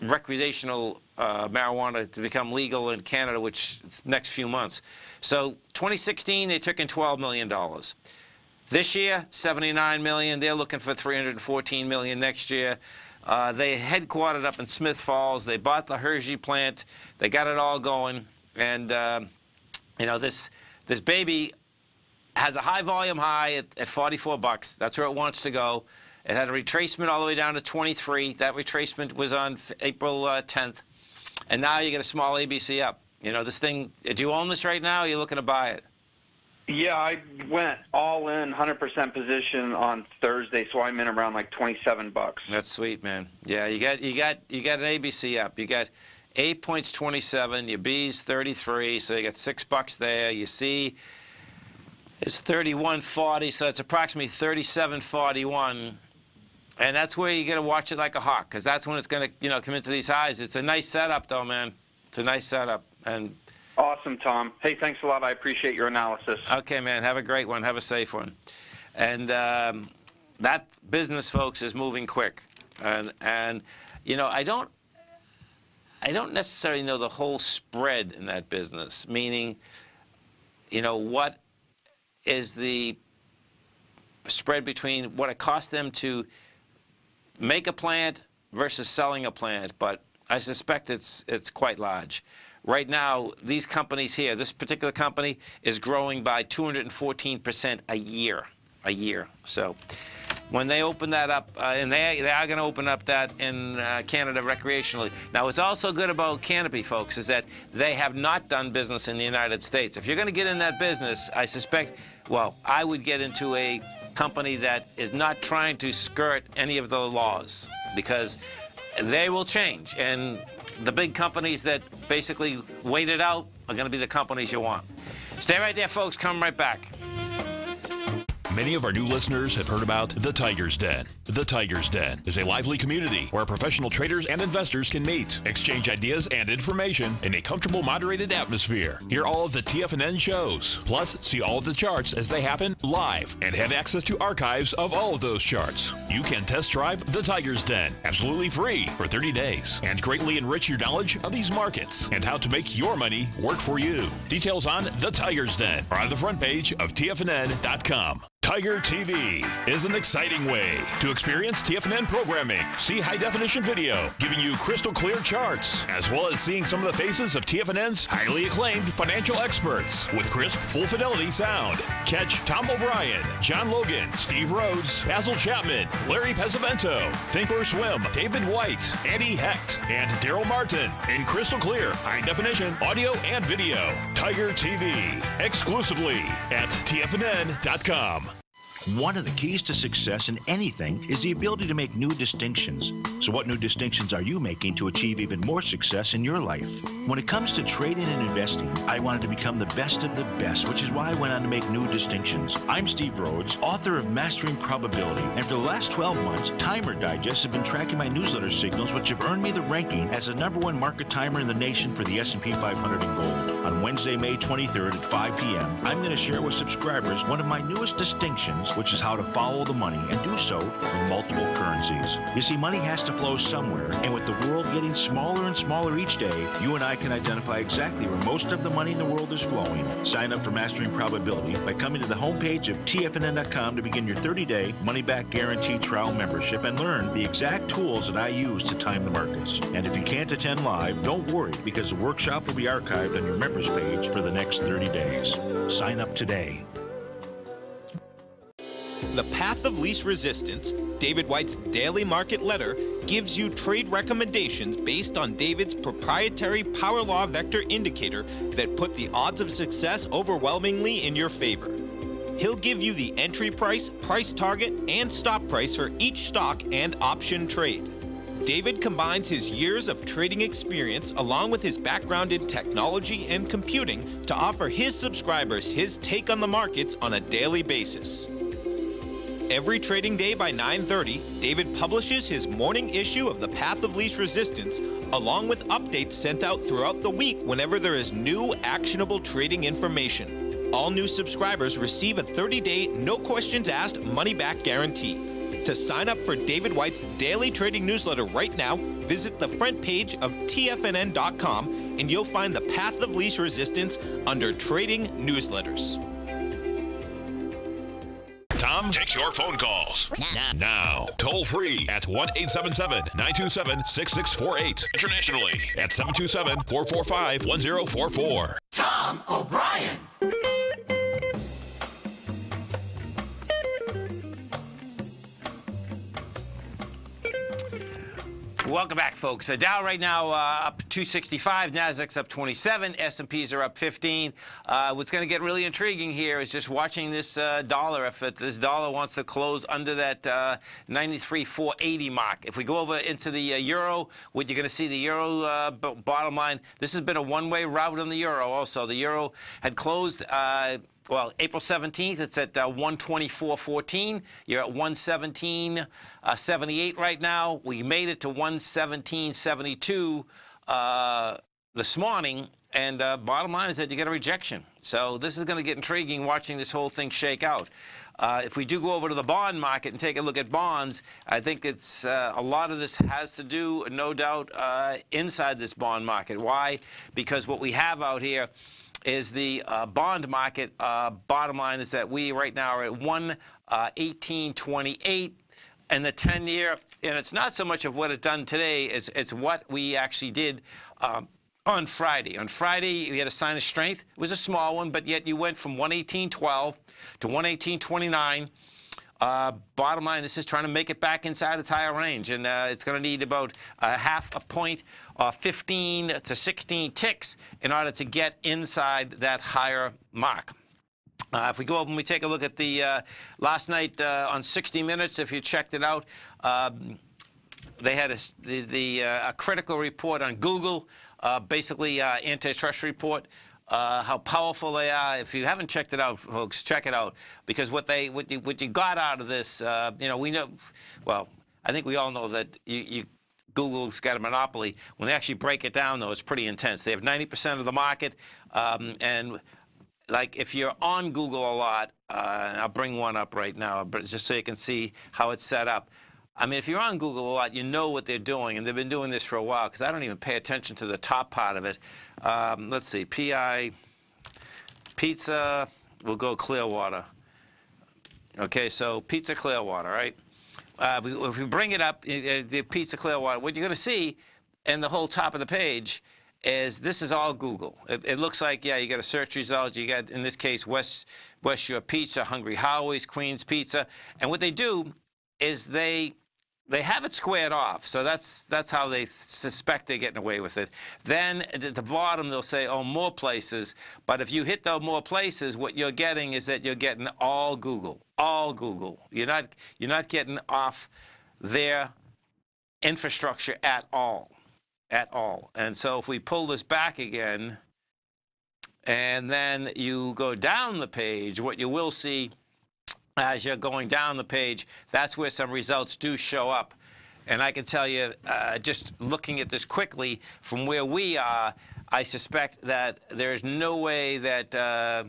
recreational marijuana to become legal in Canada, which is next few months. So 2016, they took in $12 million. This year, $79 million. They're looking for $314 million next year. They headquartered up in Smith Falls. They bought the Hershey plant. They got it all going. And, you know, this baby has a high volume high at 44 bucks. That's where it wants to go. It had a retracement all the way down to 23. That retracement was on April 10th. And now you get a small ABC up. You know, this thing, do you own this right now? Or are you looking to buy it? Yeah, I went all in, 100% position on Thursday, so I'm in around like 27 bucks. That's sweet, man. Yeah, you got an ABC up. You got A points 27, your B's 33, so you got $6 there. You see, it's 31.40, so it's approximately 37.41. And that's where you got to watch it like a hawk, because that's when it's going to, you know, come into these highs. It's a nice setup, though, man. It's a nice setup. And awesome, Tom. Hey, thanks a lot. I appreciate your analysis. okay, man. Have a great one. Have a safe one. And that business, folks, is moving quick. And you know, I don't necessarily know the whole spread in that business. Meaning, you know, what is the spread between what it costs them to make a plant versus selling a plant, but I suspect it's quite large. Right now, these companies here, this particular company is growing by 214% a year. So when they open that up, and they are going to open up that in Canada recreationally. Now, what's also good about Canopy, folks, is that they have not done business in the United States. If you're going to get in that business, I suspect, well, I would get into a company that is not trying to skirt any of the laws, because they will change. And the big companies that basically wait it out are going to be the companies you want. Stay right there, folks. Come right back. Many of our new listeners have heard about The Tiger's Den. The Tiger's Den is a lively community where professional traders and investors can meet, exchange ideas and information in a comfortable, moderated atmosphere. Hear all of the TFNN shows, plus see all of the charts as they happen live and have access to archives of all of those charts. You can test drive The Tiger's Den absolutely free for 30 days and greatly enrich your knowledge of these markets and how to make your money work for you. Details on The Tiger's Den are on the front page of TFNN.com. Tiger TV is an exciting way to experience TFNN programming. See high-definition video, giving you crystal clear charts, as well as seeing some of the faces of TFNN's highly acclaimed financial experts with crisp, full-fidelity sound. Catch Tom O'Brien, John Logan, Steve Rhodes, Basil Chapman, Larry Pesavento, Thinkorswim, David White, Andy Hecht, and Daryl Martin in crystal clear, high-definition audio and video. Tiger TV, exclusively at TFNN.com. One of the keys to success in anything is the ability to make new distinctions. So what new distinctions are you making to achieve even more success in your life? When it comes to trading and investing, I wanted to become the best of the best, which is why I went on to make new distinctions. I'm Steve Rhodes, author of Mastering Probability, and for the last 12 months, Timer Digest have been tracking my newsletter signals, which have earned me the ranking as the #1 market timer in the nation for the S&P 500 in gold. On Wednesday, May 23rd at 5 p.m., I'm going to share with subscribers one of my newest distinctions, which is how to follow the money and do so in multiple currencies. You see, money has to flow somewhere, and with the world getting smaller and smaller each day, you and I can identify exactly where most of the money in the world is flowing. Sign up for Mastering Probability by coming to the homepage of TFNN.com to begin your 30-day money-back guarantee trial membership and learn the exact tools that I use to time the markets. And if you can't attend live, don't worry, because the workshop will be archived on your members page for the next 30 days. Sign up today. The Path of Least Resistance, David White's daily market letter, gives you trade recommendations based on David's proprietary power law vector indicator that put the odds of success overwhelmingly in your favor. He'll give you the entry price, price target, and stop price for each stock and option trade. David combines his years of trading experience along with his background in technology and computing to offer his subscribers his take on the markets on a daily basis. Every trading day by 9:30, David publishes his morning issue of The Path of Least Resistance, along with updates sent out throughout the week whenever there is new actionable trading information. All new subscribers receive a 30-day, no questions asked money-back guarantee. To sign up for David White's daily trading newsletter right now, visit the front page of TFNN.com and you'll find The Path of Least Resistance under Trading Newsletters. Tom takes your phone calls now. Toll free at 1-877-927-6648. Internationally at 727-445-1044. Tom O'Brien. Welcome back, folks. Dow right now up 265, Nasdaq's up 27, S&Ps are up 15. What's going to get really intriguing here is just watching this dollar. If this dollar wants to close under that 93.480 mark. If we go over into the euro, what you're going to see the euro bottom line. This has been a one-way route on the euro. Also, the euro had closed. Well, April 17th, it's at 124.14. You're at 117.78 right now. We made it to 117.72 this morning. And bottom line is that you get a rejection. So this is going to get intriguing watching this whole thing shake out. If we do go over to the bond market and take a look at bonds, I think it's a lot of this has to do, no doubt, inside this bond market. Why? Because what we have out here is the bond market. Bottom line is that we right now are at 118.28, and the 10-year, and it's not so much of what it's done today, it's what we actually did on Friday. On Friday, you had a sign of strength. It was a small one, but yet you went from 118.12 to 118.29. Bottom line, this is trying to make it back inside its higher range, and it's going to need about half a point, 15 to 16 ticks in order to get inside that higher mark. If we go over and we take a look at the last night on 60 Minutes, if you checked it out, they had a critical report on Google, basically antitrust report. How powerful they are. If you haven't checked it out, folks, check it out, because what you got out of this, you know, we know, well, I think we all know that Google's got a monopoly. When they actually break it down, though, it's pretty intense. They have 90% of the market, and like if you're on Google a lot, I'll bring one up right now, but just so you can see how it's set up. I mean, if you're on Google a lot, you know what they're doing, and they've been doing this for a while, because I don't even pay attention to the top part of it. Let's see, PI, pizza, we'll go Clearwater. Okay, so pizza Clearwater, right? If we bring it up, the pizza Clearwater, what you're going to see in the whole top of the page is this is all Google. It looks like, yeah, you got a search result. You got, in this case, West Shore Pizza, Hungry Howie's, Queen's Pizza. And what they do is they have it squared off, so that's how they suspect they're getting away with it. Then at the bottom they'll say, oh, more places. But if you hit those more places, what you're getting is that you're getting all Google. all Google. You're not getting off their infrastructure at all. And so if we pull this back again, and then you go down the page, what you will see as you're going down the page, that's where some results do show up. And I can tell you, just looking at this quickly, from where we are, I suspect that there's no way that a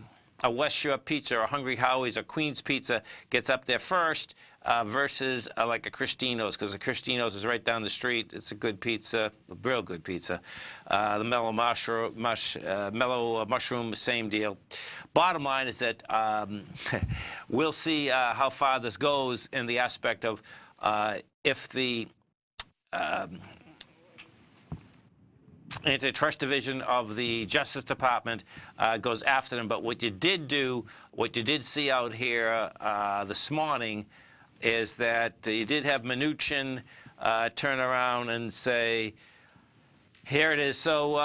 West Shore Pizza or Hungry Howie's or Queen's Pizza gets up there first versus like a Cristino's, because the Cristino's is right down the street. It's a good pizza, a real good pizza. The mellow mushroom, same deal. Bottom line is that we'll see how far this goes in the aspect of if the Antitrust Division of the Justice Department goes after them. But what you did see out here this morning is that you did have Mnuchin turn around and say, here it is. So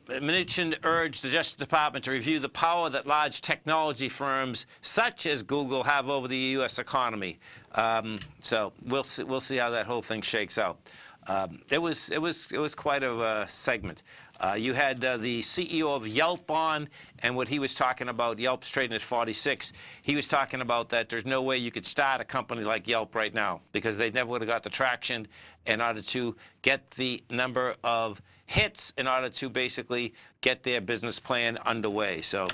Mnuchin urged the Justice Department to review the power that large technology firms such as Google have over the U.S. economy. So we'll see how that whole thing shakes out. It was quite a segment. You had the CEO of Yelp on, and what he was talking about, Yelp's trading at 46. He was talking about that there's no way you could start a company like Yelp right now because they never would have got the traction in order to get the number of hits in order to basically get their business plan underway. So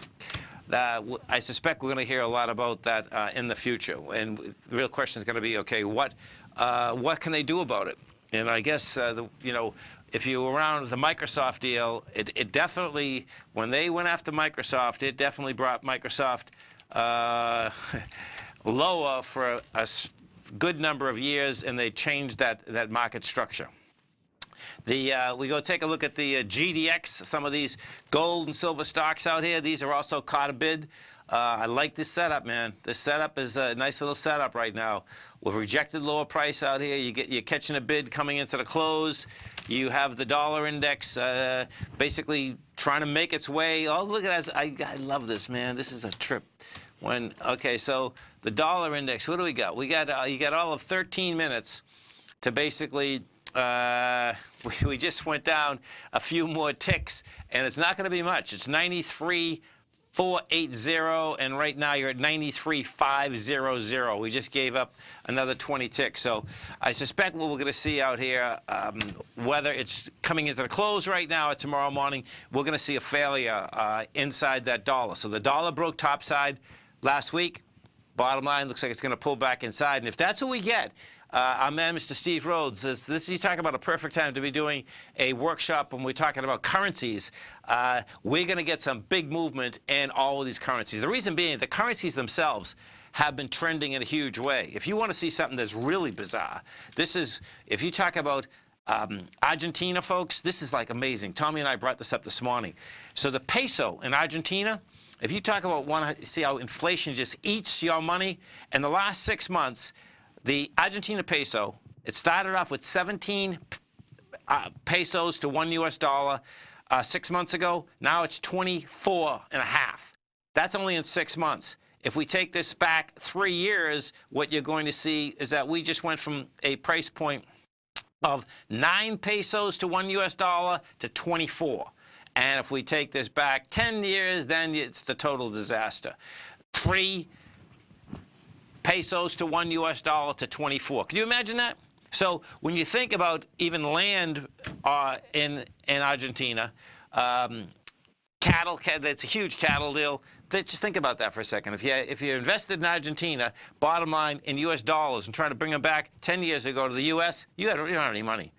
I suspect we're going to hear a lot about that in the future. And the real question is going to be, okay, what can they do about it? And I guess, you know, if you were around the Microsoft deal, it definitely, when they went after Microsoft, it definitely brought Microsoft lower for a good number of years, and they changed that market structure. We go take a look at the GDX, some of these gold and silver stocks out here. These are also caught a bid. I like this setup, man. This setup is a nice little setup right now. With rejected lower price out here, you're catching a bid coming into the close. You have the dollar index basically trying to make its way. Oh, look at that. I love this, man. This is a trip. Okay, so the dollar index, what do we got? We got you got all of 13 minutes to basically we just went down a few more ticks, and it's not going to be much. It's 93,480, and right now you're at 93,500. We just gave up another 20 ticks. So I suspect what we're going to see out here, whether it's coming into the close right now or tomorrow morning, we're going to see a failure inside that dollar. So the dollar broke topside last week. Bottom line, looks like it's going to pull back inside. And if that's what we get, our man, Mr. Steve Rhodes, he's talking about a perfect time to be doing a workshop when we're talking about currencies. We're going to get some big movement in all of these currencies. The reason being, the currencies themselves have been trending in a huge way. If you want to see something that's really bizarre, if you talk about Argentina, folks, this is like amazing. Tommy and I brought this up this morning. So the peso in Argentina, if you talk about want to see how inflation just eats your money, in the last 6 months, the Argentina peso, it started off with 17 pesos to $1 US 6 months ago. Now it's 24 and a half. That's only in 6 months. If we take this back 3 years, what you're going to see is that we just went from a price point of 9 pesos to $1 US to 24. And if we take this back 10 years, then it's the total disaster. 3 pesos to $1 US to 24. Can you imagine that? So when you think about even land in Argentina, cattle, that's a huge cattle deal. Just think about that for a second. If you invested in Argentina, bottom line in US dollars, and trying to bring them back 10 years ago to the US, you don't have any money.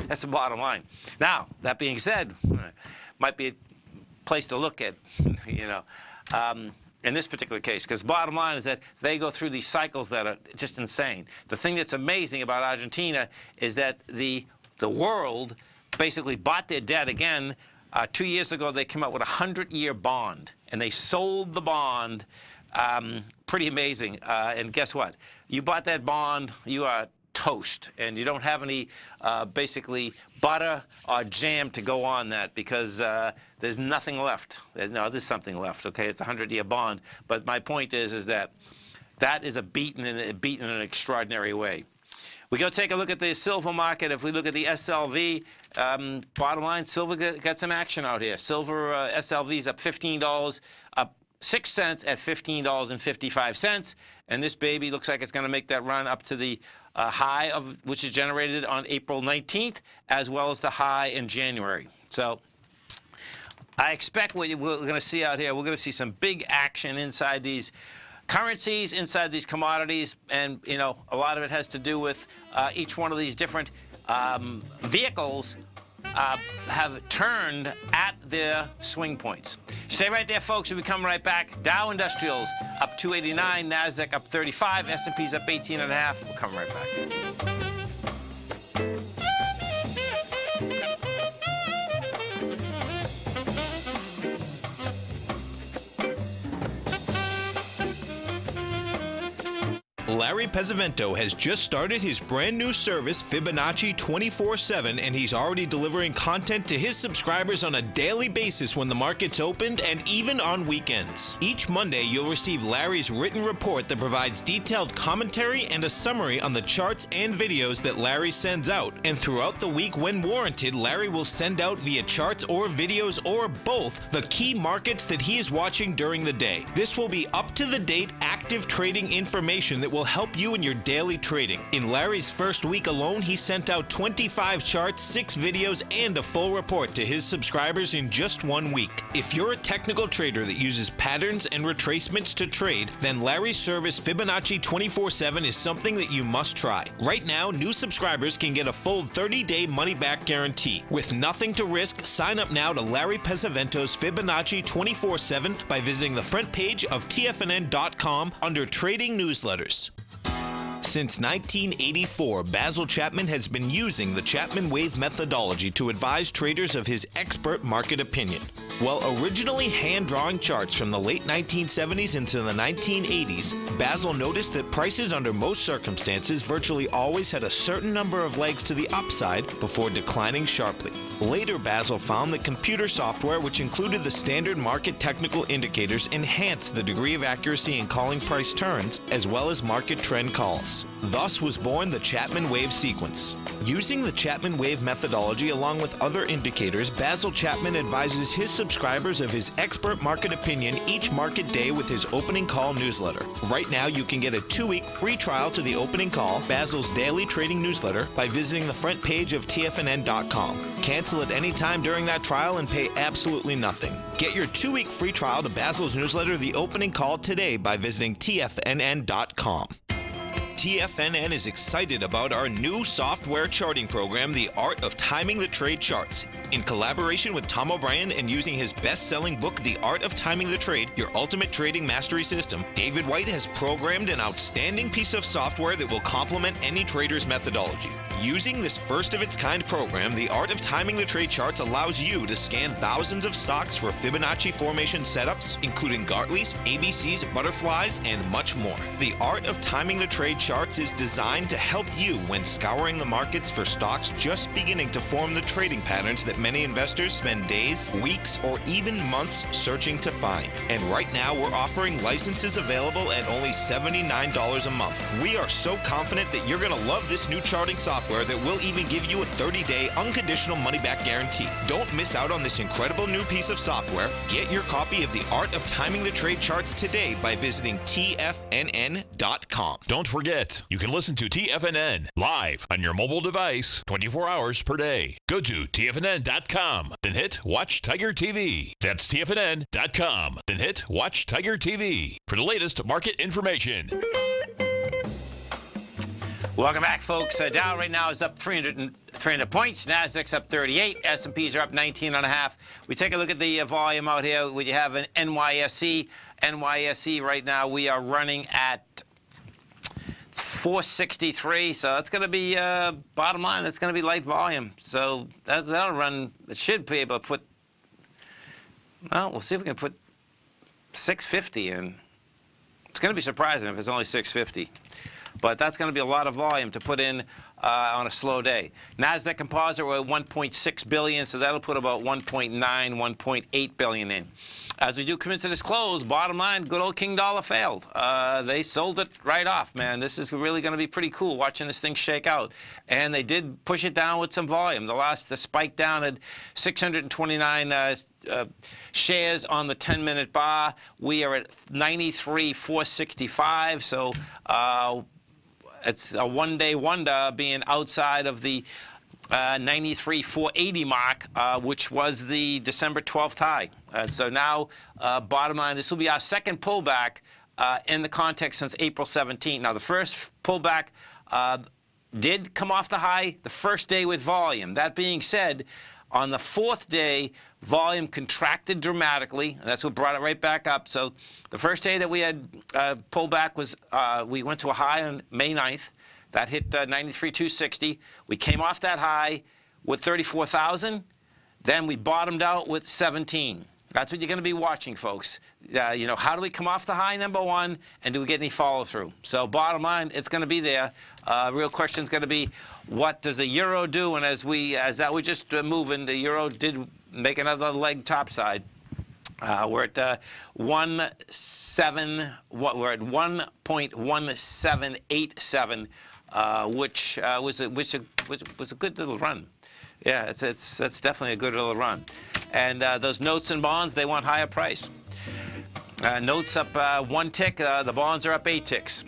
That's the bottom line. Now, that being said, might be a place to look at, you know, in this particular case, because bottom line is that they go through these cycles that are just insane. The thing that's amazing about Argentina is that the world basically bought their debt again. 2 years ago, they came out with a 100-year bond, and they sold the bond. Pretty amazing. And guess what? You bought that bond, you are toast, and you don't have any basically butter or jam to go on that, because there's nothing left. No, there's something left. Okay, it's a 100-year bond, but my point is that That is a beaten in an extraordinary way. We go take a look at the silver market. If we look at the SLV, bottom line, silver got some action out here. Silver SLV is up $15, up 6 cents at $15.55. And this baby looks like it's going to make that run up to the high of which is generated on April 19th, as well as the high in January. So I expect what we're going to see out here, we're going to see some big action inside these currencies, inside these commodities, and you know, a lot of it has to do with each one of these different vehicles have turned at their swing points. Stay right there, folks. We'll be coming right back. Dow Industrials up 289, Nasdaq up 35, S&P's up 18.5. We'll come right back. Larry Pesavento has just started his brand new service, Fibonacci 24/7, and he's already delivering content to his subscribers on a daily basis when the market's opened and even on weekends. Each Monday, you'll receive Larry's written report that provides detailed commentary and a summary on the charts and videos that Larry sends out. And throughout the week, when warranted, Larry will send out via charts or videos or both the key markets that he is watching during the day. This will be up-to-the-date, active trading information that will help you in your daily trading. In Larry's first week alone, he sent out 25 charts, 6 videos, and a full report to his subscribers in just 1 week. If you're a technical trader that uses patterns and retracements to trade, then Larry's service Fibonacci 24/7 is something that you must try. Right now, new subscribers can get a full 30-day money-back guarantee. With nothing to risk, sign up now to Larry Pesavento's Fibonacci 24/7 by visiting the front page of TFNN.com under Trading Newsletters. Since 1984, Basil Chapman has been using the Chapman Wave methodology to advise traders of his expert market opinion. While originally hand-drawing charts from the late 1970s into the 1980s, Basil noticed that prices under most circumstances virtually always had a certain number of legs to the upside before declining sharply. Later, Basil found that computer software, which included the standard market technical indicators, enhanced the degree of accuracy in calling price turns, as well as market trend calls. Thus was born the Chapman Wave sequence. Using the Chapman Wave methodology along with other indicators, Basil Chapman advises his subscribers of his expert market opinion each market day with his opening call newsletter. Right now, you can get a 2-week free trial to the opening call, Basil's daily trading newsletter, by visiting the front page of TFNN.com. Cancel at any time during that trial and pay absolutely nothing. Get your 2-week free trial to Basil's newsletter, The Opening Call, today by visiting TFNN.com. TFNN is excited about our new software charting program, The Art of Timing the Trade Charts. In collaboration with Tom O'Brien and using his best-selling book, The Art of Timing the Trade, Your Ultimate Trading Mastery System, David White has programmed an outstanding piece of software that will complement any trader's methodology. Using this first-of-its-kind program, The Art of Timing the Trade Charts allows you to scan thousands of stocks for Fibonacci formation setups, including Gartley's, ABC's, butterflies, and much more. The Art of Timing the Trade Charts is designed to help you when scouring the markets for stocks just beginning to form the trading patterns that many investors spend days, weeks, or even months searching to find. And right now, we're offering licenses available at only $79 a month. We are so confident that you're going to love this new charting software that will even give you a 30-day unconditional money-back guarantee. Don't miss out on this incredible new piece of software. Get your copy of The Art of Timing the Trade Charts today by visiting TFNN.com. Don't forget, you can listen to TFNN live on your mobile device 24 hours per day. Go to TFNN.com, then hit Watch Tiger TV. That's TFNN.com, then hit Watch Tiger TV for the latest market information. Welcome back, folks. Dow right now is up 300 points. Nasdaq's up 38. S&Ps are up 19.5. We take a look at the volume out here. We have an NYSE. NYSE right now we are running at 463. So that's going to be bottom line. That's going to be light volume. So that'll run. It should be able to put. Well, we'll see if we can put 650 in. It's going to be surprising if it's only 650. but that's going to be a lot of volume to put in on a slow day. NASDAQ Composite, we're at 1.6 billion, so that'll put about 1.9, 1.8 billion in. As we do come into this close, bottom line, good old King Dollar failed. They sold it right off, man. This is really going to be pretty cool watching this thing shake out. And they did push it down with some volume. The spike down at 629 shares on the 10-minute bar. We are at 93,465, so it's a one-day wonder being outside of the 93,480 mark, which was the December 12th high. So now, bottom line, this will be our second pullback in the context since April 17th. Now, the first pullback did come off the high the first day with volume. That being said, on the fourth day, volume contracted dramatically, and that's what brought it right back up. So the first day that we had pulled back was we went to a high on May 9th. That hit 93,260. We came off that high with 34,000. Then we bottomed out with 17. That's what you're going to be watching, folks. You know, how do we come off the high, number one, and do we get any follow-through? So bottom line, it's going to be there. Real question is going to be, what does the euro do? And as that was just moving, the euro did make another leg topside. We're at 1.1787, which was a good little run. Yeah, that's definitely a good little run. And those notes and bonds, they want higher price. Notes up 1 tick. The bonds are up 8 ticks.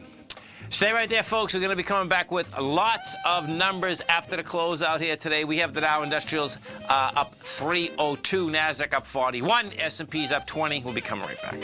Stay right there, folks. We're going to be coming back with lots of numbers after the close out here today. We have the Dow Industrials up 302, NASDAQ up 41, S&P's up 20. We'll be coming right back.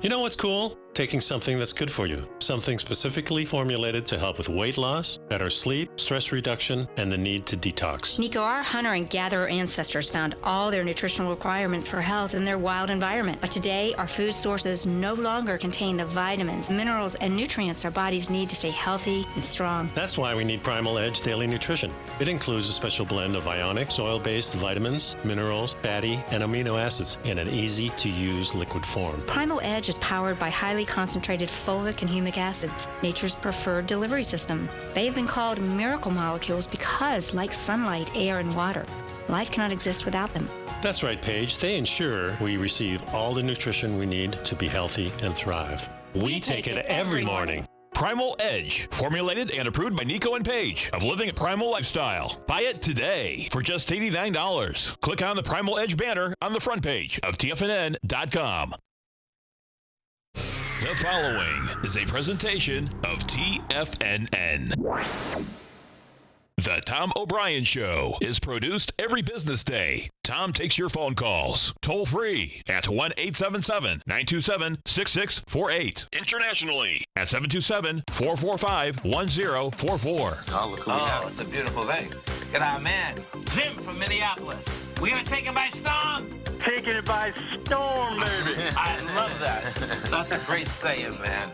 You know what's cool? Taking something that's good for you. Something specifically formulated to help with weight loss, better sleep, stress reduction, and the need to detox. Nico, our hunter and gatherer ancestors found all their nutritional requirements for health in their wild environment. But today, our food sources no longer contain the vitamins, minerals, and nutrients our bodies need to stay healthy and strong. That's why we need Primal Edge Daily Nutrition. It includes a special blend of ionic, soil-based vitamins, minerals, fatty, and amino acids in an easy-to-use liquid form. Primal Edge is powered by highly concentrated fulvic and humic acids, nature's preferred delivery system. They have been called miracle molecules because, like sunlight, air, and water, life cannot exist without them. That's right, Paige. They ensure we receive all the nutrition we need to be healthy and thrive. We take it every morning. Primal Edge, formulated and approved by Nico and Paige of Living a Primal Lifestyle. Buy it today for just $89. Click on the Primal Edge banner on the front page of TFNN.com. The following is a presentation of TFNN. The Tom O'Brien Show is produced every business day. Tom takes your phone calls toll free at 1-877-927-6648. Internationally at 727-445-1044. Oh, look who we have. It's a beautiful thing. Look at our man, Jim from Minneapolis. We're going to take him by storm. Taking it by storm, baby. I love that. That's a great saying, man.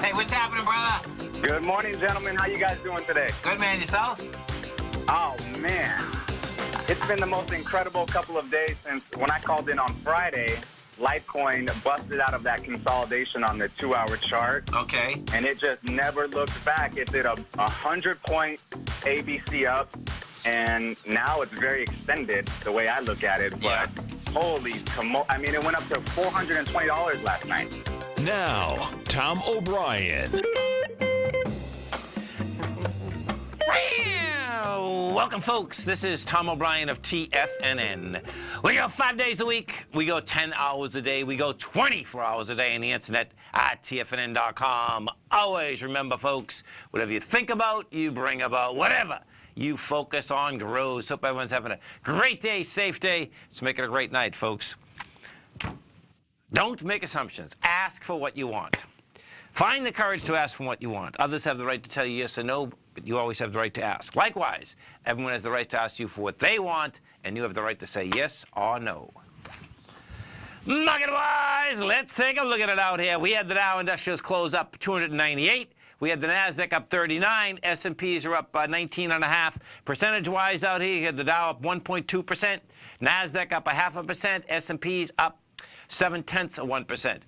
Hey, what's happening, brother? Good morning, gentlemen. How you guys doing today? Good, man. Yourself? Oh, man. It's been the most incredible couple of days since when I called in on Friday, Litecoin busted out of that consolidation on the 2-hour chart. Okay. And it just never looked back. It did a 100-point ABC up, and now it's very extended the way I look at it. But yeah. Holy I mean, it went up to $420 last night. Now, Tom O'Brien. Welcome, folks. This is Tom O'Brien of TFNN. We go 5 days a week. We go 10 hours a day. We go 24 hours a day on the internet at TFNN.com. Always remember, folks, whatever you think about, you bring about. Whatever you focus on grows. Hope everyone's having a great day, safe day. Let's make it a great night, folks. Don't make assumptions. Ask for what you want. Find the courage to ask for what you want. Others have the right to tell you yes or no, but you always have the right to ask. Likewise, everyone has the right to ask you for what they want, and you have the right to say yes or no. Market-wise, let's take a look at it out here. We had the Dow Industrials close up 298. We had the NASDAQ up 39. S&Ps are up 19.5%. Percentage-wise out here, you had the Dow up 1.2%. NASDAQ up 0.5%. S&Ps up 0.7%.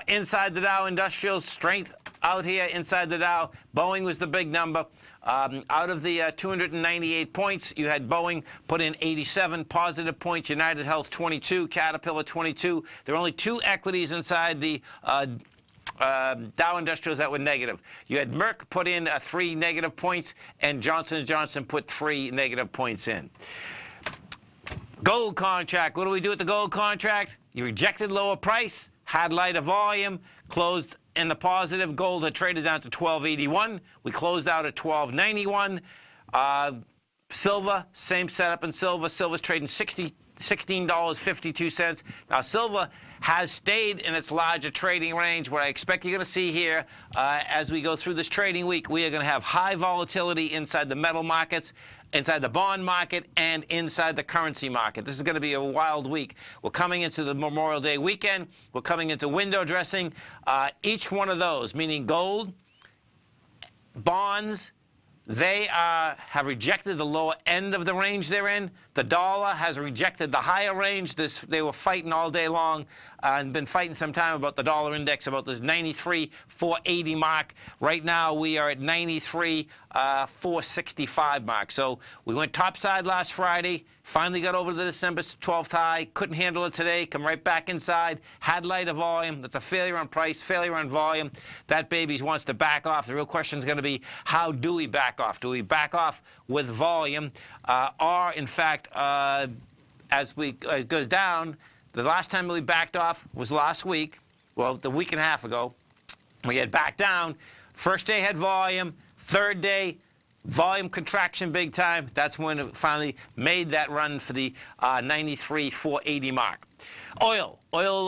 Inside the Dow, industrials, strength out here inside the Dow. Boeing was the big number. Out of the 298 points, you had Boeing put in 87 positive points, United Health 22, Caterpillar 22. There are only 2 equities inside the Dow Industrials that were negative. You had Merck put in 3 negative points, and Johnson & Johnson put 3 negative points in. Gold contract. What do we do with the gold contract? You rejected lower price, had lighter volume, closed in the positive. Gold had traded down to $12.81. We closed out at $12.91. Silver, same setup in silver. Silver's trading $16.52. Now, silver has stayed in its larger trading range. What I expect you're going to see here as we go through this trading week, we are going to have high volatility inside the metal markets, inside the bond market, and inside the currency market. This is going to be a wild week. We're coming into the Memorial Day weekend. We're coming into window dressing. Each one of those, meaning gold, bonds, they have rejected the lower end of the range they're in. The dollar has rejected the higher range. They were fighting all day long and been fighting some time about the dollar index, about this 93,480 mark. Right now, we are at 93,465 mark. So we went topside last Friday, finally got over the December 12th high, couldn't handle it today, come right back inside, had lighter volume. That's a failure on price, failure on volume. That baby wants to back off. The real question is going to be, how do we back off? Do we back off with volume? Or, in fact, as it goes down, the last time we backed off was last week, well, the week and a half ago. We had backed down. First day had volume. Third day, volume contraction big time. That's when it finally made that run for the 93,480 mark. Oil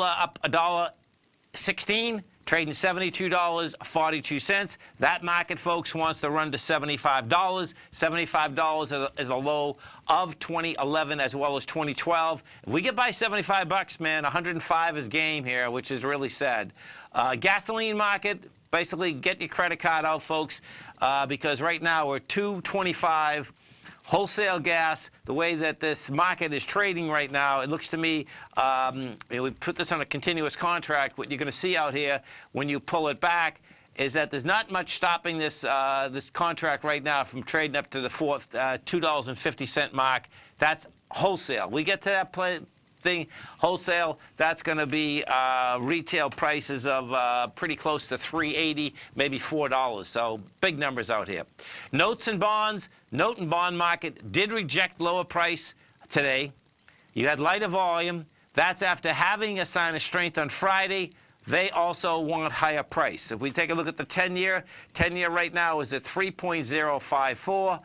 up $1.16. Trading $72.42. That market, folks, wants to run to $75. $75 is a low of 2011 as well as 2012. If we get by 75 bucks, man, 105 is game here, which is really sad. Gasoline market, basically get your credit card out, folks, because right now we're $2.25. Wholesale gas, the way that this market is trading right now, it looks to me, we put this on a continuous contract. What you're going to see out here when you pull it back is that there's not much stopping this this contract right now from trading up to the $2.50 mark. That's wholesale. We get to that thing, wholesale, that's going to be retail prices of pretty close to $3.80, maybe $4. So big numbers out here. Notes and bonds. Note and bond market did reject lower price today. You had lighter volume. That's after having a sign of strength on Friday. They also want higher price. If we take a look at the 10-year, 10-year right now is at 3.054.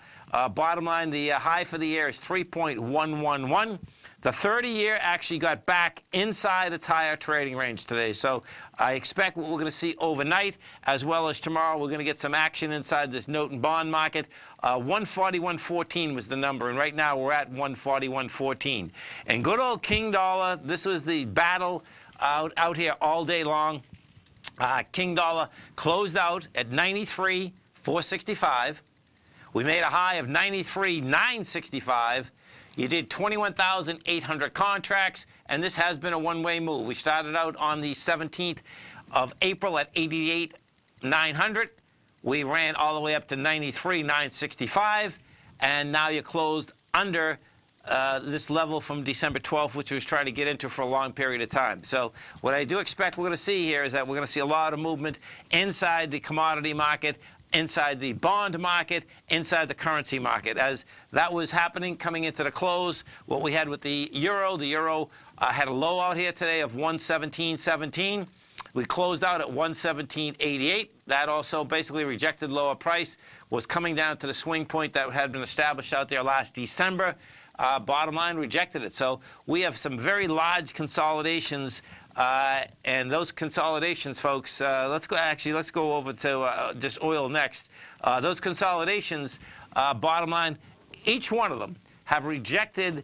Bottom line, the high for the year is 3.111. The 30-year actually got back inside its higher trading range today. So I expect what we're going to see overnight, as well as tomorrow, we're going to get some action inside this note and bond market. 141.14 was the number, and right now we're at 141.14. And good old King Dollar, this was the battle out here all day long. King Dollar closed out at 93.465. We made a high of 93.965. You did 21,800 contracts, and this has been a one-way move. We started out on the 17th of April at 88,900. We ran all the way up to 93,965, and now you closed under this level from December 12th, which we was trying to get into for a long period of time. So what I do expect we're going to see here is that we're going to see a lot of movement inside the commodity market, inside the bond market, inside the currency market. As that was happening coming into the close, what we had with the euro had a low out here today of 117.17. We closed out at 117.88. That also basically rejected lower price, was coming down to the swing point that had been established out there last December. Bottom line, rejected it. So we have some very large consolidations, and those consolidations, folks, let's go over to just oil next. Those consolidations, bottom line, each one of them have rejected,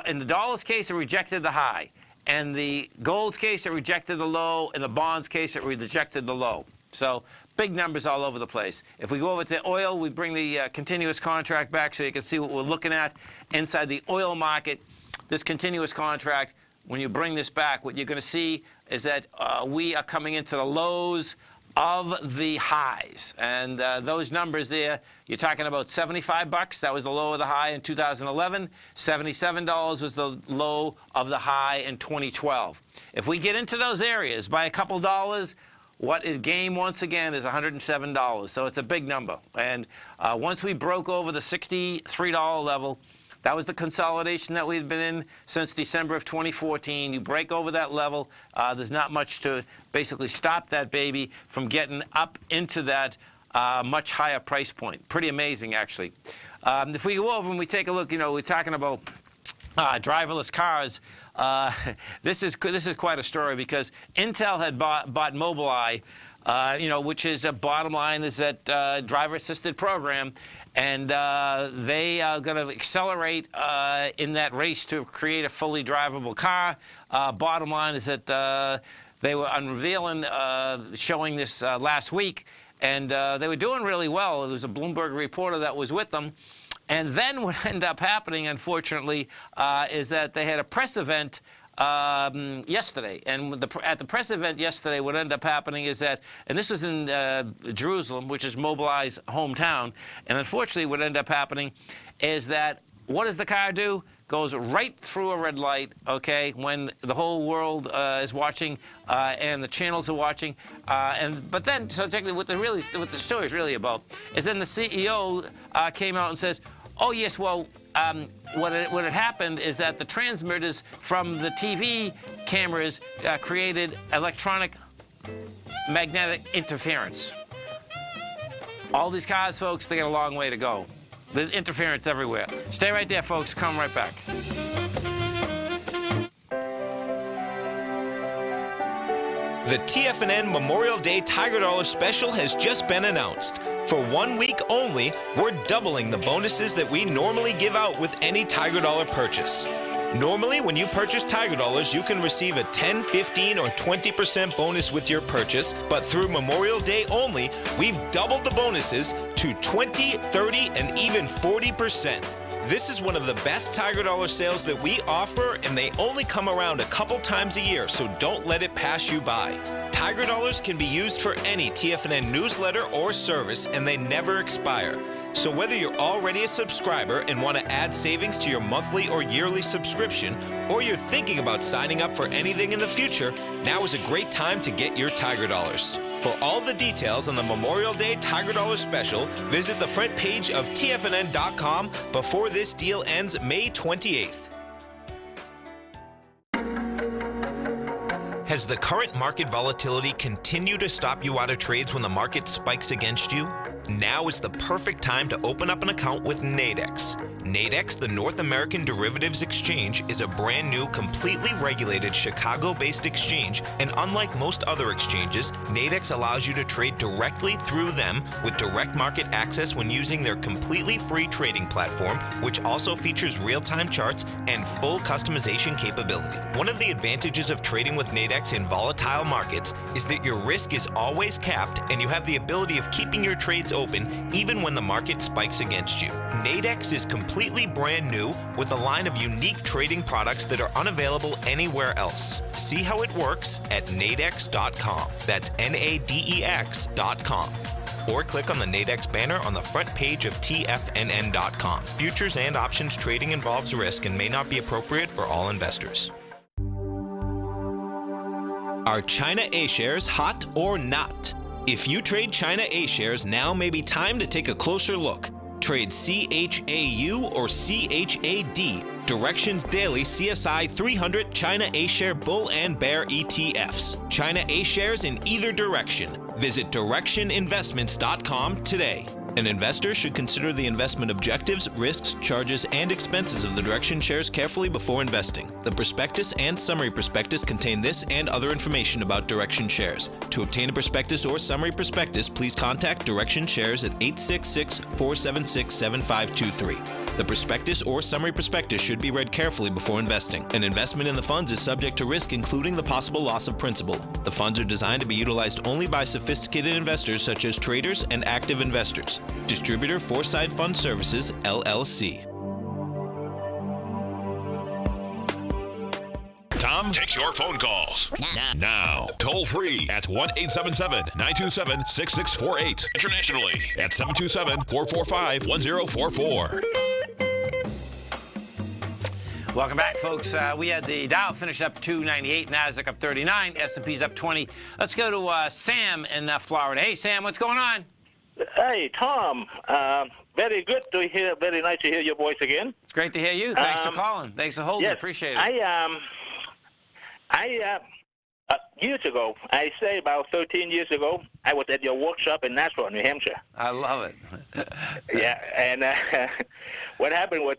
in the dollar's case, it rejected the high. In the gold's case, it rejected the low. In the bonds case, it rejected the low. So big numbers all over the place. If we go over to oil, we bring the continuous contract back so you can see what we're looking at inside the oil market. This continuous contract, when you bring this back, what you're going to see is that we are coming into the lows of the highs. And those numbers there, you're talking about $75. That was the low of the high in 2011. $77 was the low of the high in 2012. If we get into those areas by a couple dollars, what is game once again is $107. So it's a big number. And once we broke over the $63 level, that was the consolidation that we've been in since December of 2014. You break over that level, there's not much to basically stop that baby from getting up into that much higher price point. Pretty amazing, actually. If we go over and we take a look, you know, we're talking about driverless cars. This is quite a story because Intel had bought Mobileye, you know, which is a bottom line is that driver-assisted program, and they are going to accelerate in that race to create a fully drivable car. Bottom line is that they were unveiling, showing this last week, and they were doing really well. There was a Bloomberg reporter that was with them. And then what ended up happening, unfortunately, is that they had a press event yesterday. And at the press event yesterday, what ended up happening is that, and this was in Jerusalem, which is Mobileye's hometown, and unfortunately what ended up happening is that, what does the car do? Goes right through a red light, okay, when the whole world is watching and the channels are watching. But then, so technically what the story is really about is then the CEO came out and says, oh, yes, well, what had happened is that the transmitters from the TV cameras created electronic magnetic interference. All these cars, folks, they got a long way to go. There's interference everywhere. Stay right there, folks. Come right back. The TFNN Memorial Day Tiger Dollar Special has just been announced. For 1 week only, we're doubling the bonuses that we normally give out with any Tiger Dollar purchase. Normally, when you purchase Tiger Dollars, you can receive a 10, 15, or 20% bonus with your purchase, but through Memorial Day only, we've doubled the bonuses to 20, 30, and even 40%. This is one of the best Tiger Dollar sales that we offer, and they only come around a couple times a year, so don't let it pass you by. Tiger Dollars can be used for any TFNN newsletter or service, and they never expire. So whether you're already a subscriber and want to add savings to your monthly or yearly subscription, or you're thinking about signing up for anything in the future, now is a great time to get your Tiger Dollars. For all the details on the Memorial Day Tiger Dollar Special, visit the front page of TFNN.com before this deal ends May 28th. Has the current market volatility continued to stop you out of trades when the market spikes against you? Now is the perfect time to open up an account with Nadex. Nadex, the North American Derivatives Exchange, is a brand new, completely regulated Chicago-based exchange, and unlike most other exchanges, Nadex allows you to trade directly through them with direct market access when using their completely free trading platform, which also features real-time charts and full customization capability. One of the advantages of trading with Nadex in volatile markets is that your risk is always capped and you have the ability of keeping your trades open even when the market spikes against you. Nadex is completely brand new with a line of unique trading products that are unavailable anywhere else. See how it works at nadex.com. That's NADEX.com. Or click on the Nadex banner on the front page of TFNN.com. Futures and options trading involves risk and may not be appropriate for all investors. Are China A-shares hot or not? If you trade China A-shares, now may be time to take a closer look. Trade CHAU or CHAD, Directions Daily CSI 300 China A-share Bull and Bear ETFs. China A-shares in either direction. Visit directioninvestments.com today. An investor should consider the investment objectives, risks, charges, and expenses of the Direction shares carefully before investing. The prospectus and summary prospectus contain this and other information about Direction shares. To obtain a prospectus or summary prospectus, please contact Direction shares at 866-476-7523. The prospectus or summary prospectus should be read carefully before investing. An investment in the funds is subject to risk, including the possible loss of principal. The funds are designed to be utilized only by sophisticated investors such as traders and active investors. Distributor Foreside Fund Services, LLC. Tom takes your phone calls now. Toll free at 1-877-927-6648. Internationally at 727-445-1044. Welcome back, folks. We had the Dow finish up 298, Nasdaq up 39, S&P's up 20. Let's go to Sam in Florida. Hey, Sam, what's going on? Hey, Tom. Very good to hear. Very nice to hear your voice again. It's great to hear you. Thanks for calling. Thanks for holding. Yes, Appreciate it. Years ago, I say about 13 years ago, I was at your workshop in Nashville, New Hampshire. I love it. Yeah, and what happened was,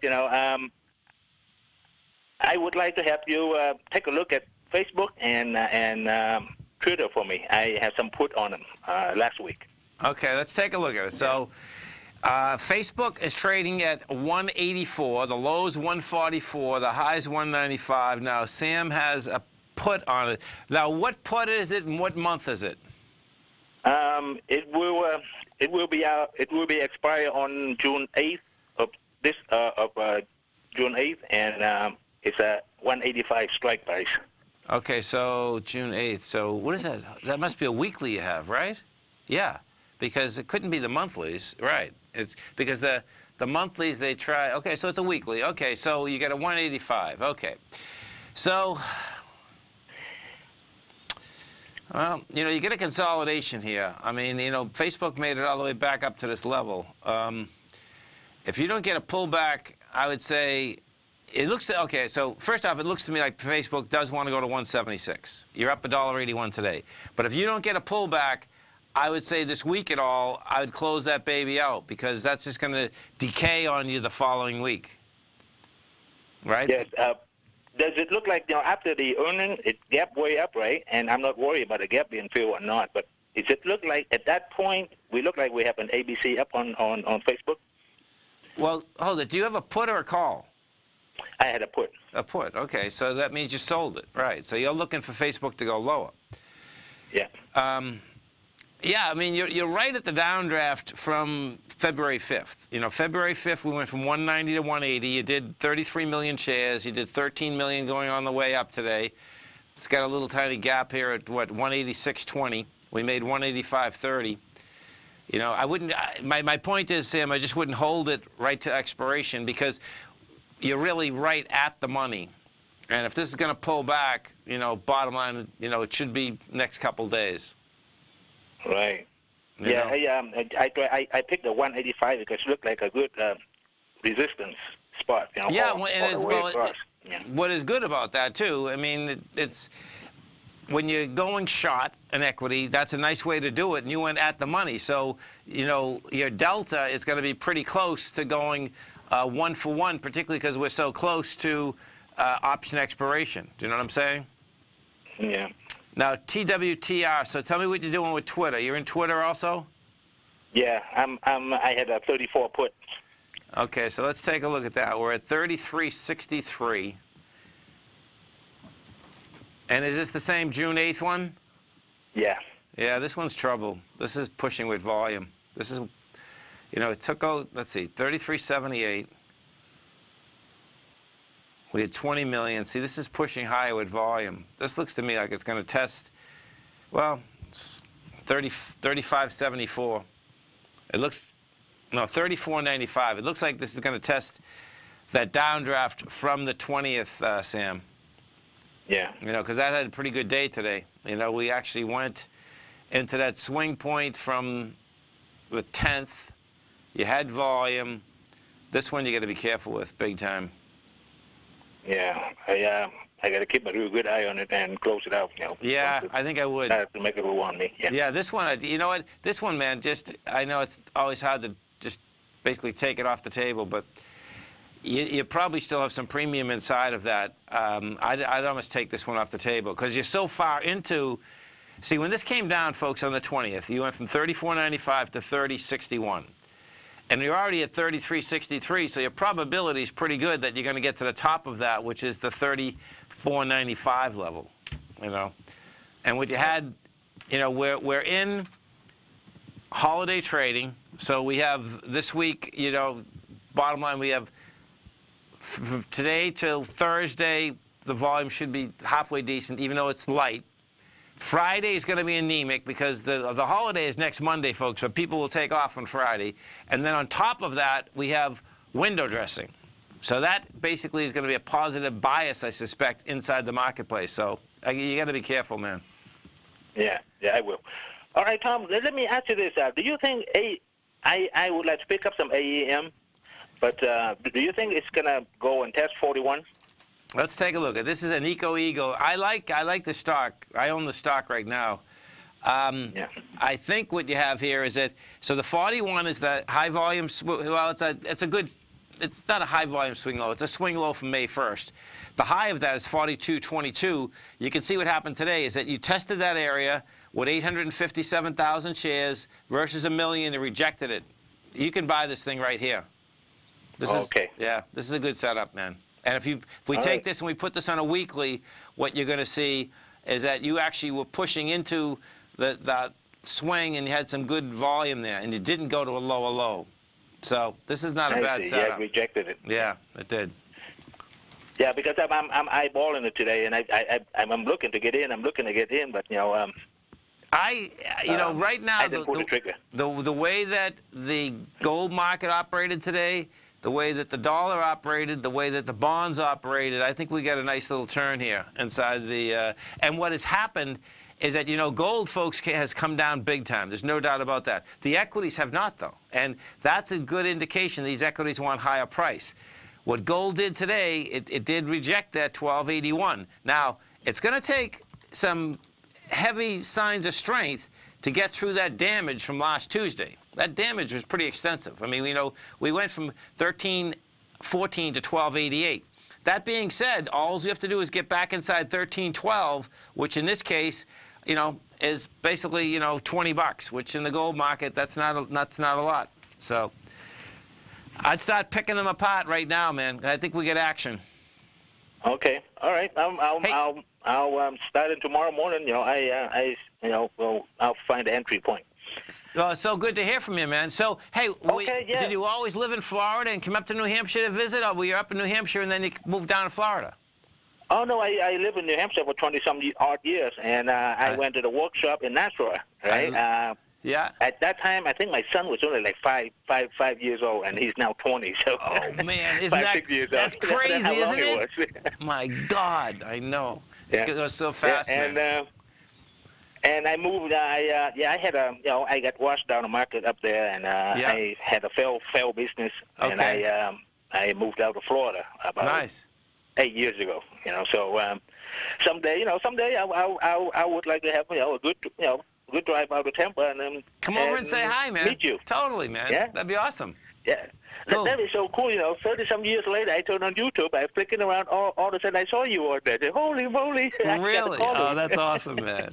I would like to have you take a look at Facebook and Twitter for me. I have some put on them last week. Okay, let's take a look at it. So, Facebook is trading at 184. The low's 144. The high's 195. Now, Sam has a put on it. Now, what put is it, and what month is it? It will be out. It will be expire on June 8th of this June 8th, and it's a 185 strike price. Okay, so June 8th. So what is that? That must be a weekly you have, right? Yeah, because it couldn't be the monthlies, right? It's because the monthlies they try. Okay, so it's a weekly. Okay, so you get a 185. Okay, so. Well, you get a consolidation here. I mean, Facebook made it all the way back up to this level. If you don't get a pullback, I would say it looks to, okay, so first off, it looks to me like Facebook does want to go to 176. You're up $1.81 today. But if you don't get a pullback, I would say this week at all, I would close that baby out because that's just going to decay on you the following week. Right? Yes. Does it look like, after the earnings, it gap way up, right? And I'm not worried about the gap being filled or not, but does it look like at that point we look like we have an ABC up on Facebook? Well, hold it. Do you have a put or a call? I had a put. A put. Okay, so that means you sold it, right? So you're looking for Facebook to go lower. Yeah. Yeah, I mean, you're right at the downdraft from February 5th. February 5th, we went from 190 to 180. You did 33 million shares. You did 13 million going on the way up today. It's got a little tiny gap here at, 186.20. We made 185.30. I wouldn't, my point is, Sam, I just wouldn't hold it right to expiration because you're really right at the money. And if this is going to pull back, bottom line, it should be next couple days. Right. I picked the 185 because it looked like a good resistance spot. Yeah, what is good about that too? I mean, it's when you're going short an equity, that's a nice way to do it, and you went at the money. So your delta is going to be pretty close to going 1 for 1, particularly because we're so close to option expiration. Do you know what I'm saying? Yeah. Now, TWTR, so tell me what you're doing with Twitter. You're in Twitter also? Yeah, I had a 34 put. Okay, so let's take a look at that. We're at 33.63. And is this the same June 8th one? Yeah. Yeah, this one's trouble. This is pushing with volume. This is, it took out, let's see, 33.78. We had 20 million. See, this is pushing higher with volume. This looks to me like it's going to test, well, 35.74. It looks, no, 34.95. It looks like this is going to test that downdraft from the 20th, Sam. Yeah. Because that had a pretty good day today. We actually went into that swing point from the 10th. You had volume. This one you got to be careful with, big time. Yeah, I got to keep a real good eye on it and close it out. Yeah, I think I would. To make it go on me. Yeah. Yeah, this one, you know what? This one, man, I know it's always hard to just basically take it off the table, but you probably still have some premium inside of that. I'd almost take this one off the table because you're so far into. See, when this came down, folks, on the 20th, you went from 34.95 to 30.61. And you're already at 33.63, so your probability is pretty good that you're going to get to the top of that, which is the 34.95 level, you know. And what you had, you know, we're in holiday trading, so we have this week, you know, bottom line, we have today till Thursday, the volume should be halfway decent, even though it's light. Friday is going to be anemic because the holiday is next Monday, folks, but people will take off on Friday. And then on top of that, we have window dressing. So that basically is going to be a positive bias, I suspect, inside the marketplace. So you got to be careful, man. Yeah, I will. All right, Tom, let me ask you this. Do you think I would like to pick up some AEM, but do you think it's going to go and test 41? Let's take a look. This is an Eagle. I like the stock. I own the stock right now. I think what you have here is that, so the 41 is the high volume, well, it's not a high volume swing low. It's a swing low from May 1st. The high of that is 42.22. You can see what happened today is that you tested that area with 857,000 shares versus 1 million and rejected it. You can buy this thing right here. This is a good setup, man. And if we take this and we put this on a weekly, what you're going to see is that you actually were pushing into the swing and you had some good volume there, and you didn't go to a lower low. So this is not a bad setup. Yeah, rejected it. Yeah, it did. Yeah, because I'm eyeballing it today, and I'm looking to get in. I'm looking to get in, but you know. Right now, I didn't pull the trigger. The way that the gold market operated today, the way that the dollar operated, the way that the bonds operated, I think we got a nice little turn here inside the. And what has happened is that, you know, gold, folks, has come down big time. There's no doubt about that. The equities have not, though. And that's a good indication these equities want higher price. What gold did today, it did reject that 1281. Now, it's going to take some heavy signs of strength to get through that damage from last Tuesday. That damage was pretty extensive. I mean, you know, we went from 1314 to 1288. That being said, all we have to do is get back inside 1312, which in this case, you know, is basically, you know, 20 bucks, which in the gold market, that's not a lot. So I'd start picking them apart right now, man. I think we get action. Okay. All right. I'll start it tomorrow morning. You know, I'll find the entry point. Well, it's so good to hear from you, man. So, hey, did you always live in Florida and come up to New Hampshire to visit, or were you up in New Hampshire and then you moved down to Florida? Oh, no, I lived in New Hampshire for 20-some odd years, and I went to the workshop in Nashville, right? Yeah. At that time, I think my son was only like five years old, and he's now 20. So. Oh man, isn't 6 years that's old. crazy, That's isn't it? My God, I know. Yeah. It goes so fast, man. And I moved. I had I got washed down the market up there, and I had a failed business, and I moved out to Florida about 8 years ago. You know, so someday I would like to have a good drive out of Tampa and then come over and say hi, man. Meet you. Totally, man. Yeah, that'd be awesome. Yeah. Cool. That is so cool, you know. 30-some years later, I turned on YouTube. I was flicking around. All of a sudden, I saw you on there. Holy moly! Really? Oh, that's awesome, man.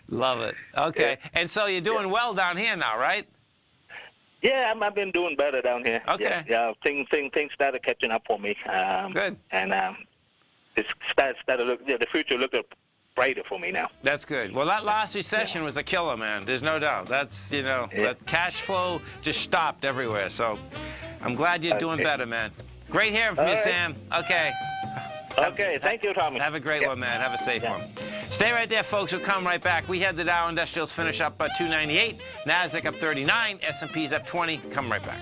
Love it. Okay. Yeah. And so you're doing well down here now, right? Yeah, I've been doing better down here. Okay. Yeah. Things started catching up for me. Good. And it started to look. The future looked brighter for me now. That's good. Well, that last recession was a killer, man. There's no doubt. That's, that cash flow just stopped everywhere. So I'm glad you're doing better, man. Great hearing from you, Sam. Okay. Okay. Thank you, Tommy. Have a great one, man. Have a safe one. Stay right there, folks. We'll come right back. We had the Dow Industrials finish up 298. NASDAQ up 39. S&P's up 20. Come right back.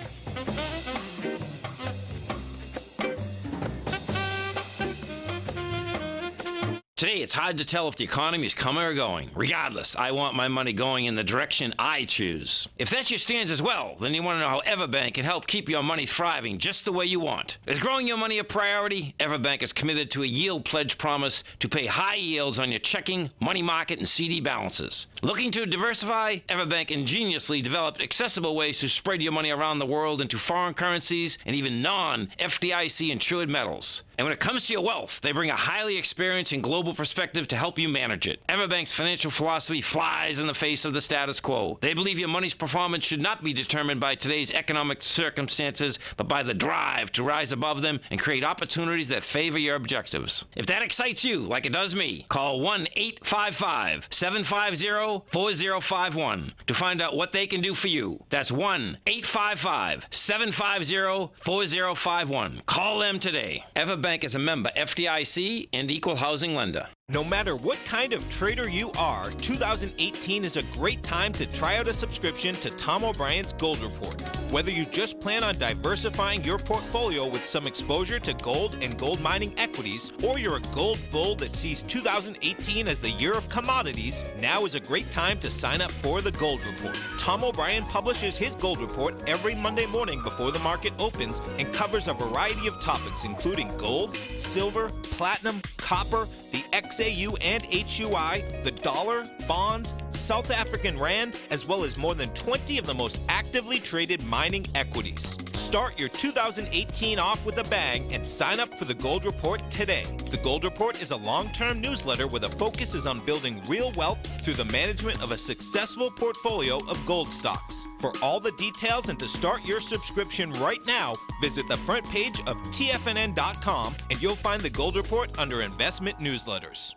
Today, it's hard to tell if the economy is coming or going. Regardless, I want my money going in the direction I choose. If that's your stance as well, then you want to know how EverBank can help keep your money thriving just the way you want. Is growing your money a priority? EverBank is committed to a yield pledge promise to pay high yields on your checking, money market, and CD balances. Looking to diversify? EverBank ingeniously developed accessible ways to spread your money around the world into foreign currencies and even non-FDIC insured metals. And when it comes to your wealth, they bring a highly experienced and global perspective to help you manage it. Everbank's financial philosophy flies in the face of the status quo. They believe your money's performance should not be determined by today's economic circumstances, but by the drive to rise above them and create opportunities that favor your objectives. If that excites you, like it does me, call 1-855-750-4051 to find out what they can do for you. That's 1-855-750-4051. Call them today. Everbank is a member FDIC and equal housing lender. No matter what kind of trader you are, 2018 is a great time to try out a subscription to Tom O'Brien's Gold Report. Whether you just plan on diversifying your portfolio with some exposure to gold and gold mining equities, or you're a gold bull that sees 2018 as the year of commodities, now is a great time to sign up for the Gold Report. Tom O'Brien publishes his Gold Report every Monday morning before the market opens and covers a variety of topics including gold, silver, platinum, copper, the XAU and HUI, the dollar, bonds, South African rand, as well as more than 20 of the most actively traded mining equities. Start your 2018 off with a bang and sign up for the Gold Report today. The Gold Report is a long-term newsletter where the focus is on building real wealth through the management of a successful portfolio of gold stocks. For all the details and to start your subscription right now, visit the front page of TFNN.com and you'll find the Gold Report under Investment Newsletters.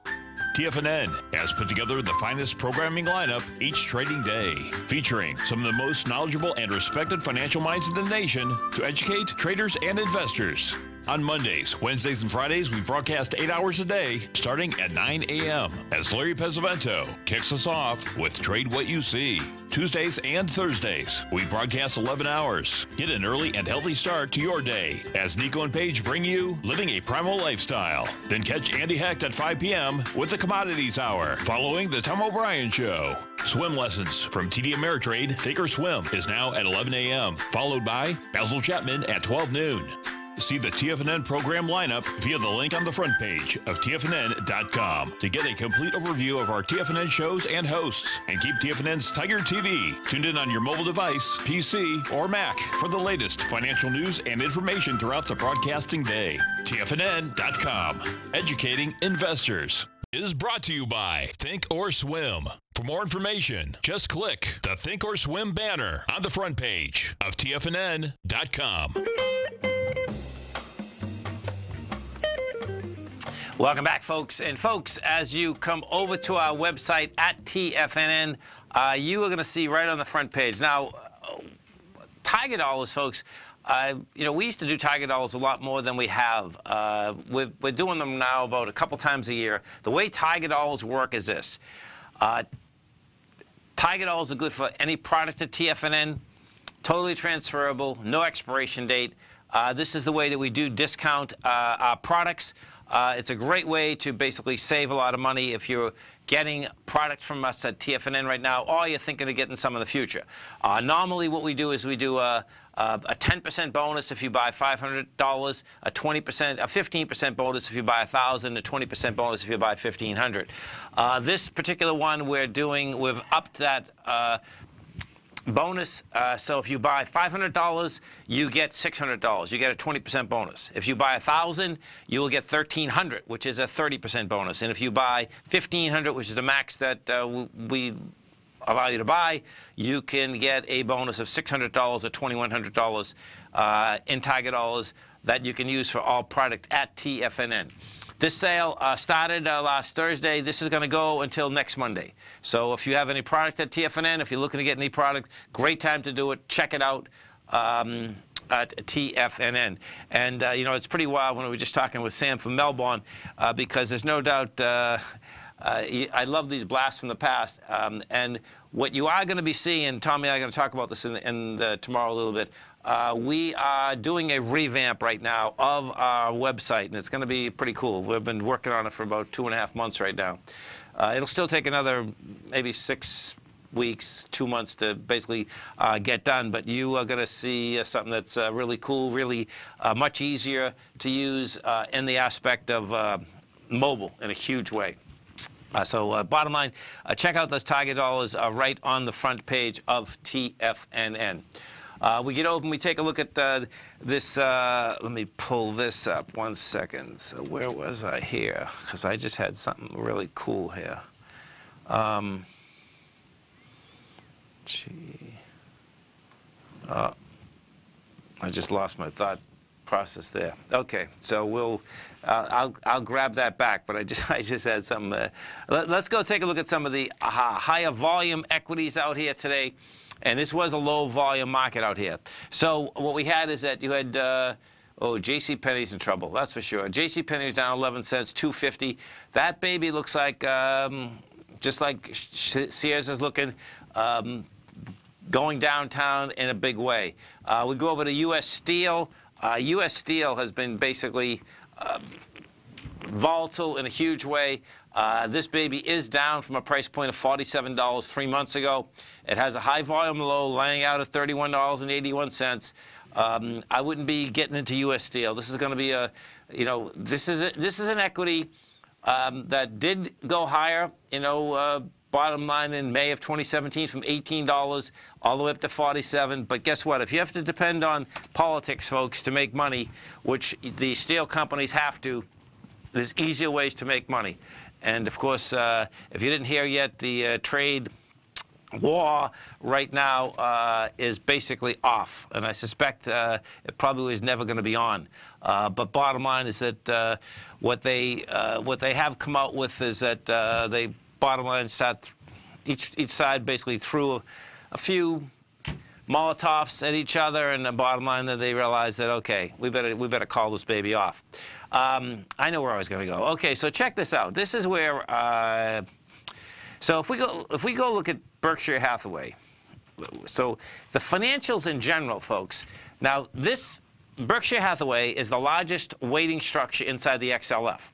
TFNN has put together the finest programming lineup each trading day, featuring some of the most knowledgeable and respected financial minds in the nation to educate traders and investors. On Mondays, Wednesdays, and Fridays, we broadcast 8 hours a day, starting at 9 a.m. as Larry Pesavento kicks us off with Trade What You See. Tuesdays and Thursdays, we broadcast 11 hours. Get an early and healthy start to your day as Nico and Paige bring you Living a Primal Lifestyle. Then catch Andy Hecht at 5 p.m. with the Commodities Hour, following the Tom O'Brien Show. Swim lessons from TD Ameritrade Thinkorswim is now at 11 a.m., followed by Basil Chapman at 12 noon. See the TFNN program lineup via the link on the front page of TFNN.com to get a complete overview of our TFNN shows and hosts. And keep TFNN's Tiger TV tuned in on your mobile device, PC, or Mac for the latest financial news and information throughout the broadcasting day. TFNN.com, educating investors. Is brought to you by Think or Swim. For more information, just click the Think or Swim banner on the front page of TFNN.com. Welcome back, folks. And folks, as you come over to our website at TFNN, you are going to see right on the front page. Now, Tiger Dollars, folks, you know, we used to do Tiger Dollars a lot more than we have. We're doing them now about a couple times a year. The way Tiger Dollars work is this. Tiger Dollars are good for any product at TFNN, totally transferable, no expiration date. This is the way that we do discount our products. It's a great way to basically save a lot of money if you're getting product from us at TFNN right now, or you're thinking of getting some in the future. Normally what we do is we do a 10% bonus if you buy $500, a 15% bonus if you buy $1,000, a 20% bonus if you buy $1,500. This particular one we've upped that bonus. So if you buy $500, you get $600. You get a 20% bonus. If you buy $1,000, you will get $1,300, which is a 30% bonus. And if you buy $1,500, which is the max that we allow you to buy, you can get a bonus of $600 or $2,100 in Tiger Dollars that you can use for all product at TFNN. This sale started last Thursday. This is going to go until next Monday. So if you have any product at TFNN, if you're looking to get any product, great time to do it. Check it out at TFNN. And, you know, it's pretty wild when we were just talking with Sam from Melbourne because there's no doubt I love these blasts from the past. And what you are going to be seeing, Tommy and I are going to talk about this tomorrow a little bit, we are doing a revamp right now of our website, and it's going to be pretty cool. We've been working on it for about 2.5 months right now. It'll still take another maybe 6 weeks, 2 months to basically get done, but you are going to see something that's really cool, really much easier to use in the aspect of mobile in a huge way. So bottom line, check out those Tiger Dollars right on the front page of TFNN. We get over and we take a look at this. Let me pull this up 1 second. So where was I here? Because I just had something really cool here. I just lost my thought process there. Okay, so I'll grab that back, but I just had some. Let's go take a look at some of the higher volume equities out here today, and this was a low volume market out here. So what we had is that you had JCPenney's in trouble, that's for sure. JCPenney's down 11 cents, 250. That baby looks like just like Sears is looking. Going downtown in a big way. We go over to U.S. Steel. U.S. Steel has been basically volatile in a huge way. This baby is down from a price point of $47 3 months ago. It has a high volume low laying out at $31.81. I wouldn't be getting into U.S. Steel. This is going to be a, this is an equity that did go higher, bottom line in May of 2017 from $18 all the way up to $47. But guess what? If you have to depend on politics, folks, to make money, which the steel companies have to, there's easier ways to make money. And of course, if you didn't hear yet, the trade war right now is basically off, and I suspect it probably is never going to be on. But bottom line is that what they have come out with is that they bottom line each side basically threw a few Molotovs at each other, and the bottom line that they realized that okay, we better call this baby off. I know where I was going to go. Okay, so check this out. This is where. So if we go look at Berkshire Hathaway, so the financials in general, folks. Now this Berkshire Hathaway is the largest weighting structure inside the XLF.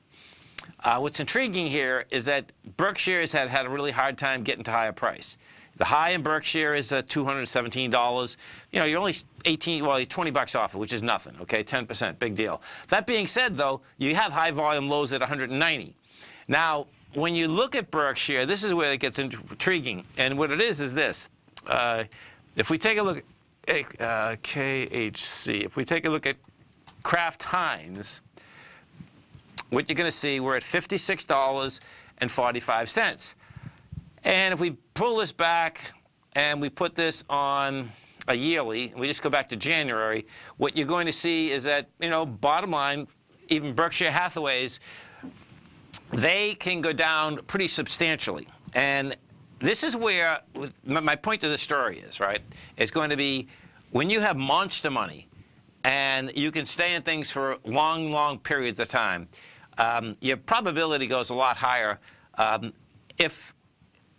What's intriguing here is that Berkshire has had a really hard time getting to higher price. The high in Berkshire is $217. You're only 18, well, you're 20 bucks off it, which is nothing, okay, 10%, big deal. That being said, though, you have high volume lows at 190. Now, when you look at Berkshire, this is where it gets intriguing. And what it is this. If we take a look at KHC, if we take a look at Kraft Heinz, what you're going to see, we're at $56.45. And if we pull this back and we put this on a yearly, we just go back to January, what you're going to see is that, bottom line, even Berkshire Hathaway's, they can go down pretty substantially. And this is where my point of the story is, right? It's going to be when you have monster money and you can stay in things for long, long periods of time, your probability goes a lot higher if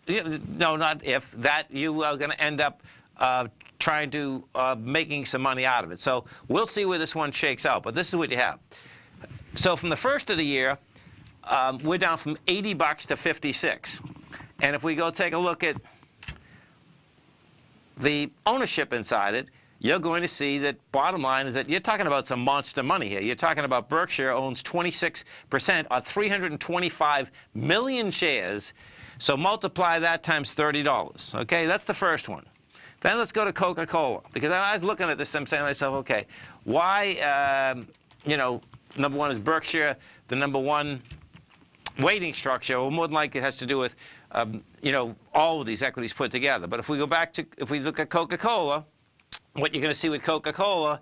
that you are going to end up trying to making some money out of it. So we'll see where this one shakes out, but this is what you have. So from the first of the year, we're down from 80 bucks to 56. And if we go take a look at the ownership inside it, you're going to see that bottom line is that you're talking about some monster money here. You're talking about Berkshire owns 26% or 325 million shares. So multiply that times $30. Okay, that's the first one. Then let's go to Coca-Cola, because I was looking at this, I'm saying to myself, okay, why, number one is Berkshire, the number one weighting structure, well, more than likely it has to do with, all of these equities put together. But if we go back to, if we look at Coca-Cola, what you're going to see with Coca-Cola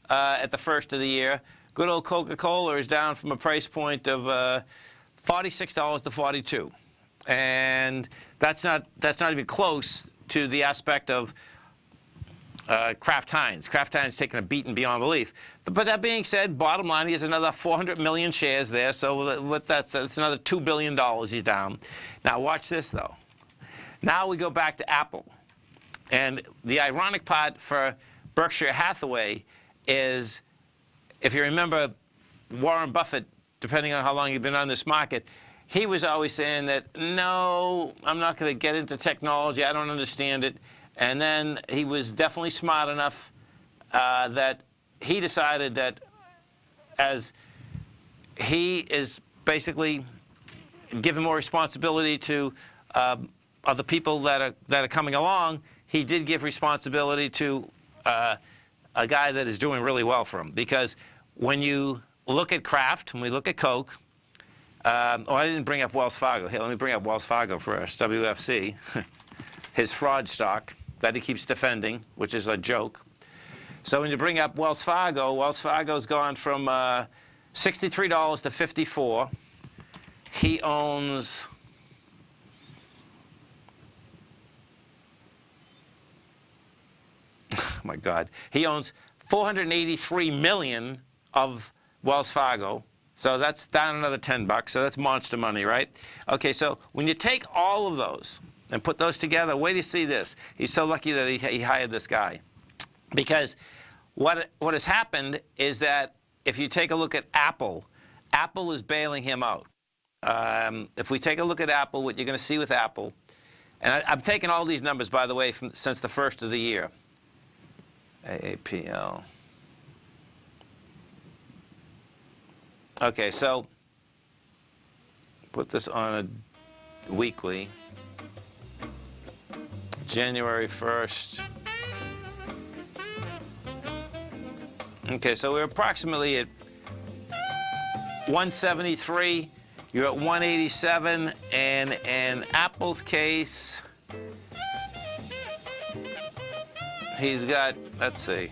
at the first of the year, good old Coca-Cola is down from a price point of $46 to $42. And that's not even close to the aspect of Kraft Heinz. Kraft Heinz taking a beating beyond belief. But that being said, bottom line, he has another 400 million shares there. So what that's another $2 billion he's down. Now watch this though. Now we go back to Apple. And the ironic part for Berkshire Hathaway is, if you remember Warren Buffett, depending on how long you've been on this market, he was always saying that, no, I'm not going to get into technology. I don't understand it. And then he was definitely smart enough that he decided that as he is basically giving more responsibility to other people that are coming along, he did give responsibility to a guy that is doing really well for him. Because when you look at Kraft, when we look at Coke, I didn't bring up Wells Fargo. Here, let me bring up Wells Fargo first, WFC. His fraud stock that he keeps defending, which is a joke. So when you bring up Wells Fargo's gone from $63 to $54. He owns oh my God, he owns 483 million of Wells Fargo. So that's down another $10. So that's monster money, right? Okay, so when you take all of those and put those together, wait till you see this. He's so lucky that he hired this guy. Because what has happened is that if you take a look at Apple, Apple is bailing him out. If we take a look at Apple, what you're going to see with Apple, and I'm taking all these numbers, by the way, since the first of the year. AAPL. Okay, so put this on a weekly. January 1st. Okay, so we're approximately at 173. You're at 187, and in Apple's case, he's got, let's see,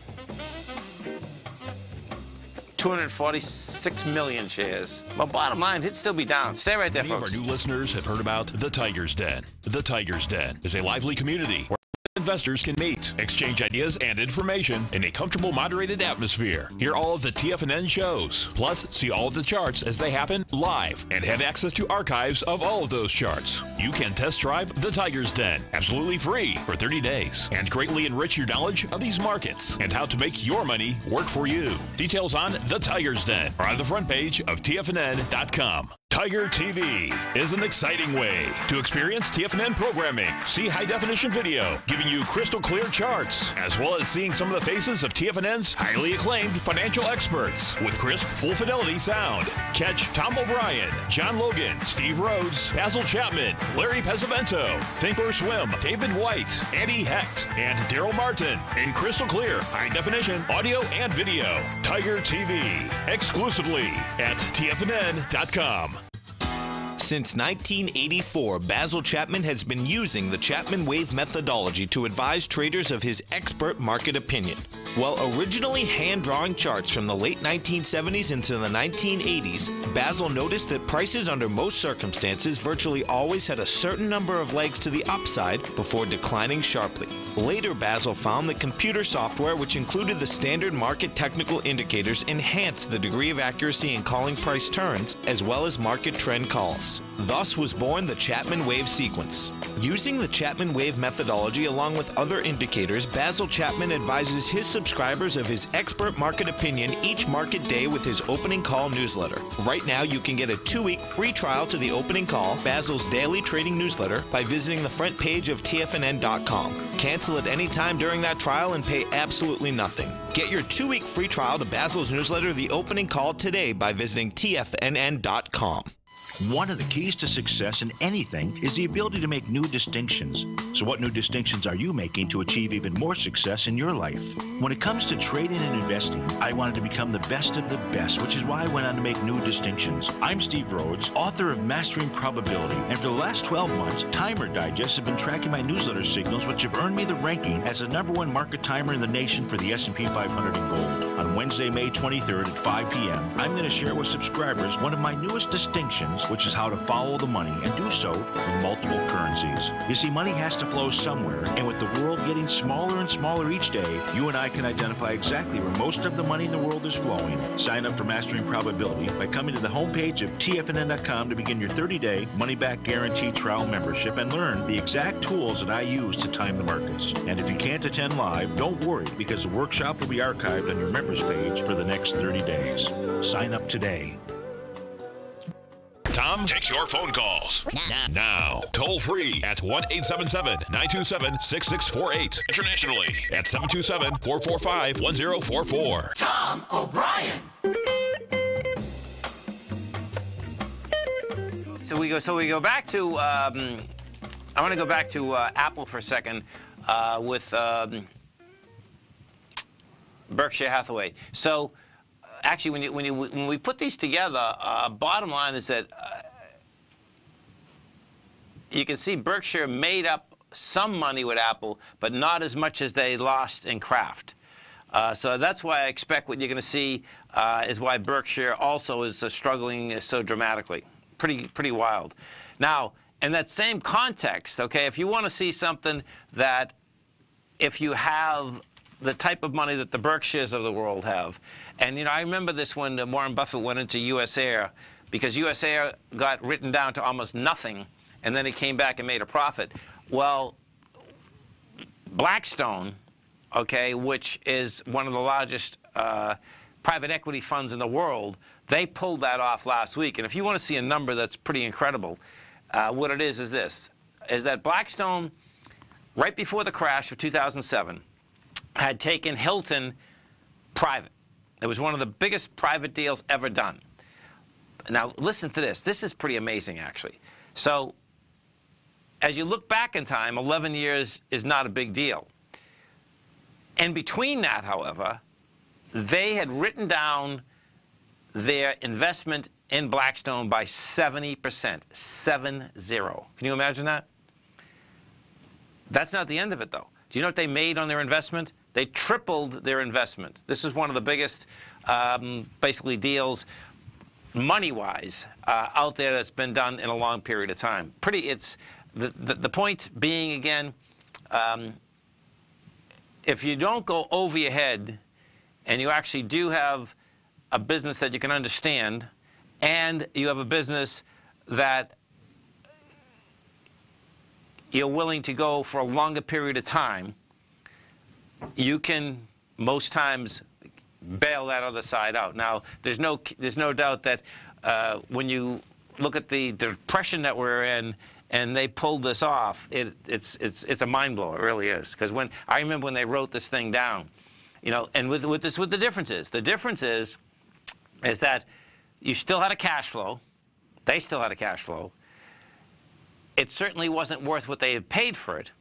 246 million shares. But bottom line, he'd still be down. Stay right there, Many folks. of our new listeners have heard about the Tiger's Den. The Tiger's Den is a lively community where investors can meet, exchange ideas and information in a comfortable, moderated atmosphere. Hear all of the TFNN shows, plus see all of the charts as they happen live, and have access to archives of all of those charts. You can test drive the Tiger's Den absolutely free for 30 days and greatly enrich your knowledge of these markets and how to make your money work for you. Details on the Tiger's Den are on the front page of TFNN.com. Tiger TV is an exciting way to experience TFNN programming. See high-definition video, giving you crystal clear charts, as well as seeing some of the faces of TFNN's highly acclaimed financial experts with crisp, full-fidelity sound. Catch Tom O'Brien, John Logan, Steve Rhodes, Basil Chapman, Larry Pesavento, Think or Swim, David White, Andy Hecht, and Daryl Martin in crystal clear, high-definition audio and video. Tiger TV, exclusively at TFNN.com. Since 1984, Basil Chapman has been using the Chapman Wave methodology to advise traders of his expert market opinion. While originally hand-drawing charts from the late 1970s into the 1980s, Basil noticed that prices under most circumstances virtually always had a certain number of legs to the upside before declining sharply. Later, Basil found that computer software, which included the standard market technical indicators, enhanced the degree of accuracy in calling price turns, as well as market trend calls. Thus was born the Chapman Wave sequence. Using the Chapman Wave methodology along with other indicators, Basil Chapman advises his subscribers of his expert market opinion each market day with his opening call newsletter. Right now, you can get a 2-week free trial to the opening call, Basil's daily trading newsletter, by visiting the front page of TFNN.com. Cancel at any time during that trial and pay absolutely nothing. Get your 2-week free trial to Basil's newsletter, The Opening Call, today by visiting TFNN.com. One of the keys to success in anything is the ability to make new distinctions. So what new distinctions are you making to achieve even more success in your life? When it comes to trading and investing, I wanted to become the best of the best, which is why I went on to make new distinctions. I'm Steve Rhodes, author of Mastering Probability, and for the last 12 months, Timer Digest have been tracking my newsletter signals, which have earned me the ranking as the #1 market timer in the nation for the S&P 500 in gold. On Wednesday, May 23rd at 5 p.m., I'm going to share with subscribers one of my newest distinctions, which is how to follow the money and do so with multiple currencies. You see, money has to flow somewhere, and with the world getting smaller and smaller each day, you and I can identify exactly where most of the money in the world is flowing. Sign up for Mastering Probability by coming to the homepage of TFNN.com to begin your 30-day money-back guaranteed trial membership and learn the exact tools that I use to time the markets. And if you can't attend live, don't worry, because the workshop will be archived on your members page for the next 30 days. Sign up today. Tom takes your phone calls now. Toll free at 1-877-927-6648. Internationally at 727-445-1044. Tom O'Brien. So we go back to. I want to go back to Apple for a second with Berkshire Hathaway. So actually, when we put these together, bottom line is that you can see Berkshire made up some money with Apple, but not as much as they lost in Kraft. So that's why I expect what you're going to see is why Berkshire also is struggling so dramatically. Pretty wild. Now, in that same context, okay, if you want to see something that if you have the type of money that the Berkshires of the world have, and I remember this when Warren Buffett went into U.S. Air, because U.S. Air got written down to almost nothing, and then it came back and made a profit. Well, Blackstone, okay, which is one of the largest private equity funds in the world, they pulled that off last week. And if you want to see a number that's pretty incredible, what it is this, is that Blackstone, right before the crash of 2007, had taken Hilton private. It was one of the biggest private deals ever done. Now, listen to this. This is pretty amazing, actually. So, as you look back in time, 11 years is not a big deal. In between that, however, they had written down their investment in Blackstone by 70%, 7-0. Can you imagine that? That's not the end of it, though. Do you know what they made on their investment? They tripled their investment. This is one of the biggest, basically, deals, money-wise, out there that's been done in a long period of time. It's the point being, again, if you don't go over your head and you actually do have a business that you can understand, and you have a business that you're willing to go for a longer period of time, you can most times bail that other side out. Now, there's no doubt that when you look at the depression that we're in, and they pulled this off, it's a mind blower. It really is. Because I remember when they wrote this thing down, and with the difference is that you still had a cash flow. They still had a cash flow. It certainly wasn't worth what they had paid for it.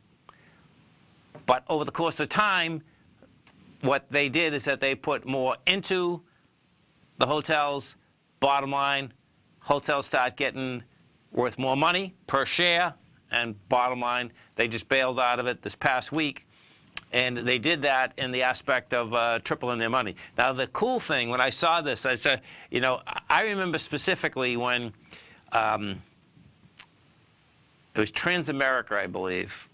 But over the course of time, what they did is that they put more into the hotels. Bottom line, hotels start getting worth more money per share, and bottom line, they just bailed out of it this past week. And they did that in the aspect of tripling their money. Now, the cool thing, when I saw this, I said, I remember specifically when it was Transamerica, I believe,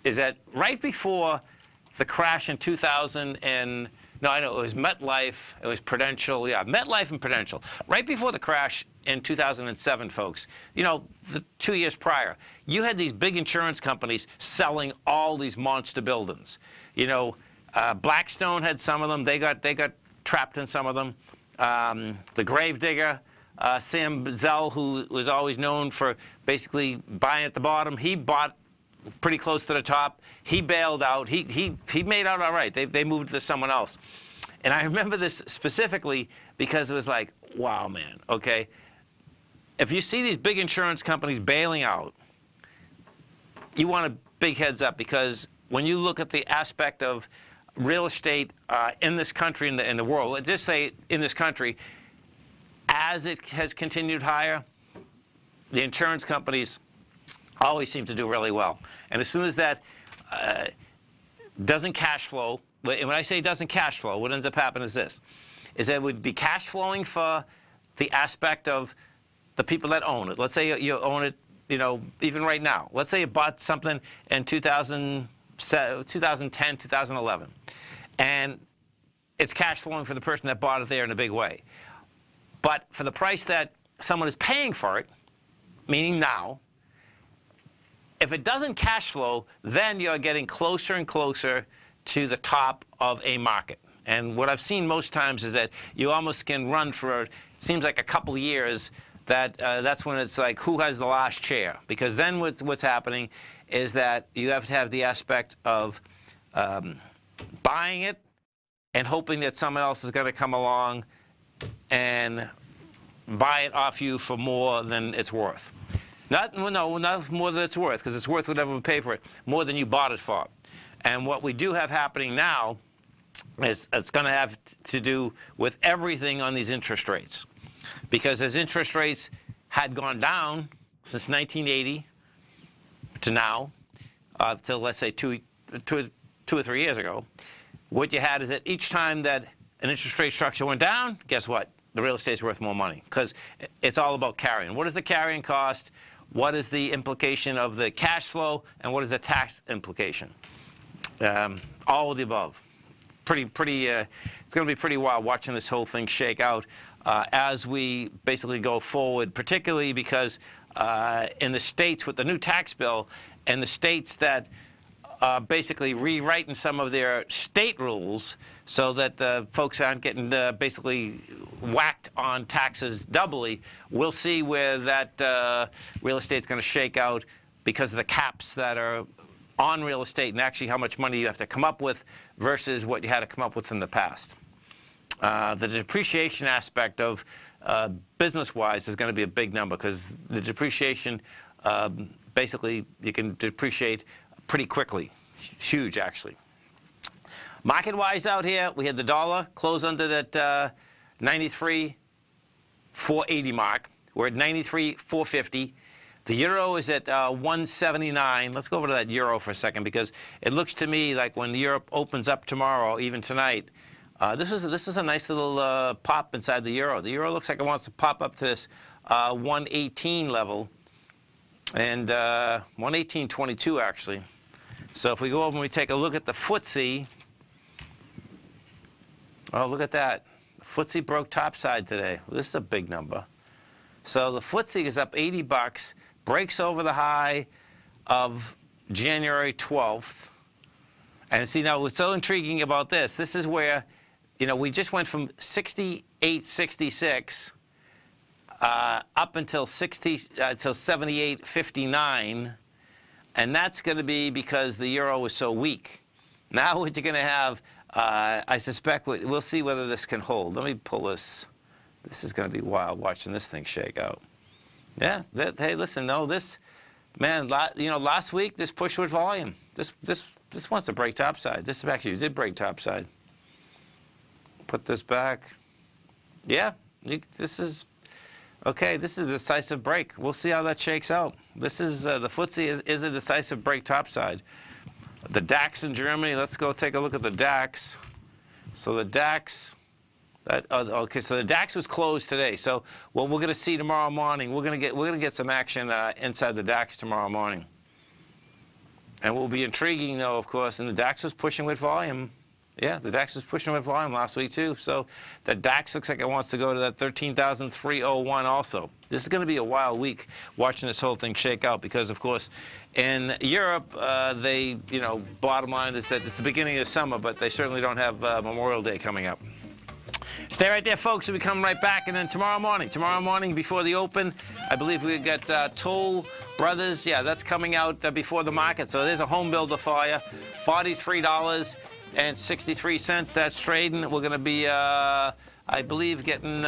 is that right before the crash in 2000 and, no, I know, it was MetLife, it was Prudential, yeah, MetLife and Prudential. Right before the crash in 2007, folks, the 2 years prior, you had these big insurance companies selling all these monster buildings. Blackstone had some of them. They got trapped in some of them. The Gravedigger, Sam Zell, who was always known for basically buying at the bottom, he bought pretty close to the top. He bailed out. He made out all right. They moved to someone else. And I remember this specifically because it was like, wow, man, okay. If you see these big insurance companies bailing out, you want a big heads up, because when you look at the aspect of real estate in this country, in the world, let's just say in this country, as it has continued higher, the insurance companies always seem to do really well. And as soon as that doesn't cash flow, when I say doesn't cash flow, what ends up happening is this, is that it would be cash flowing for the aspect of the people that own it. Let's say you own it, even right now. Let's say you bought something in 2010, 2011, and it's cash flowing for the person that bought it there in a big way. But for the price that someone is paying for it, meaning now, if it doesn't cash flow, then you're getting closer and closer to the top of a market. And what I've seen most times is that you almost can run for, it seems like a couple of years, that's when it's like, who has the last chair? Because then what's happening is that you have to have the aspect of buying it and hoping that someone else is going to come along and buy it off you for more than it's worth. Not more than it's worth, because it's worth whatever we pay for it, more than you bought it for. And what we do have happening now it's going to have to do with everything on these interest rates. Because as interest rates had gone down since 1980 to now, till let's say two or 3 years ago, what you had is that each time that an interest rate structure went down, guess what? The real estate's worth more money, because it's all about carrying. What is the carrying cost? What is the implication of the cash flow? And what is the tax implication? All of the above. It's going to be pretty wild watching this whole thing shake out as we basically go forward, particularly because in the states with the new tax bill and the states that basically rewriting some of their state rules so that the folks aren't getting basically whacked on taxes doubly, we'll see where that real estate's going to shake out because of the caps that are on real estate and actually how much money you have to come up with versus what you had to come up with in the past. The depreciation aspect of business-wise is going to be a big number because the depreciation, basically, you can depreciate pretty quickly. Huge, actually. Market-wise out here, we had the dollar close under that 93.480 mark. We're at 93.450. The euro is at 179. Let's go over to that euro for a second because it looks to me like when Europe opens up tomorrow, even tonight, this is a nice little pop inside the euro. The euro looks like it wants to pop up to this 118 level, and 118.22 actually. So if we go over and we take a look at the FTSE, oh, look at that. The FTSE broke topside today. Well, this is a big number. So the FTSE is up 80 bucks, breaks over the high of January 12th. And see, now what's so intriguing about this, this is where, you know, we just went from 68.66 up until 78.59, and that's going to be because the euro was so weak. Now what you're going to have, I suspect, we'll see whether this can hold. Let me pull this. This is going to be wild watching this thing shake out. Yeah, hey, listen, no, this, man, you know, last week this pushed with volume. This wants to break topside. This actually did break topside. Put this back. Yeah, this is, okay, this is a decisive break. We'll see how that shakes out. This is, the FTSE is a decisive break topside. The DAX in Germany, let's go take a look at the DAX. So the DAX, okay, so the DAX was closed today. So what we're going to see tomorrow morning, we're going to get some action inside the DAX tomorrow morning. And what will be intriguing, though, of course, and the DAX was pushing with volume. Yeah, the DAX was pushing with volume last week, too. So the DAX looks like it wants to go to that 13,301 also. This is going to be a wild week watching this whole thing shake out because, of course, in Europe, they, you know, bottom line is that it's the beginning of summer, but they certainly don't have Memorial Day coming up. Stay right there, folks. We'll be coming right back. And then tomorrow morning before the open, I believe we got Toll Brothers. Yeah, that's coming out before the market. So there's a home builder for you. $43.63. That's trading. We're going to be, I believe, getting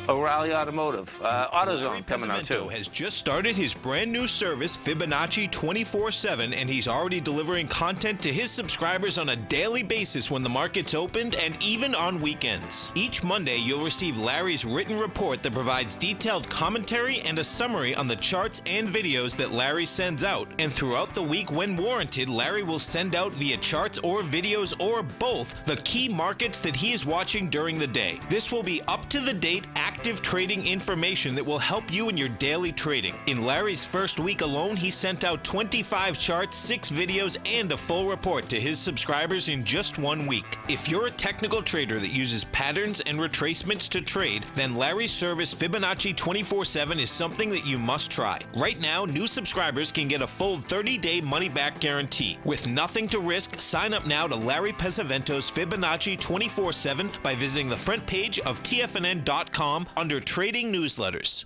O'Reilly Automotive. AutoZone coming out, too. Has just started his brand new service, Fibonacci 24/7, and he's already delivering content to his subscribers on a daily basis when the market's opened and even on weekends. Each Monday, you'll receive Larry's written report that provides detailed commentary and a summary on the charts and videos that Larry sends out. And throughout the week, when warranted, Larry will send out via charts or videos or both the key markets that he is watching during the day. This will be up-to-the-date, active trading information that will help you in your daily trading. In Larry's first week alone, he sent out 25 charts, 6 videos, and a full report to his subscribers in just 1 week. If you're a technical trader that uses patterns and retracements to trade, then Larry's service Fibonacci 24/7 is something that you must try. Right now, new subscribers can get a full 30-day money-back guarantee. With nothing to risk, sign up now to Larry Pesavento's Fibonacci 24/7 by visiting the front page of TFNN.com under Trading Newsletters.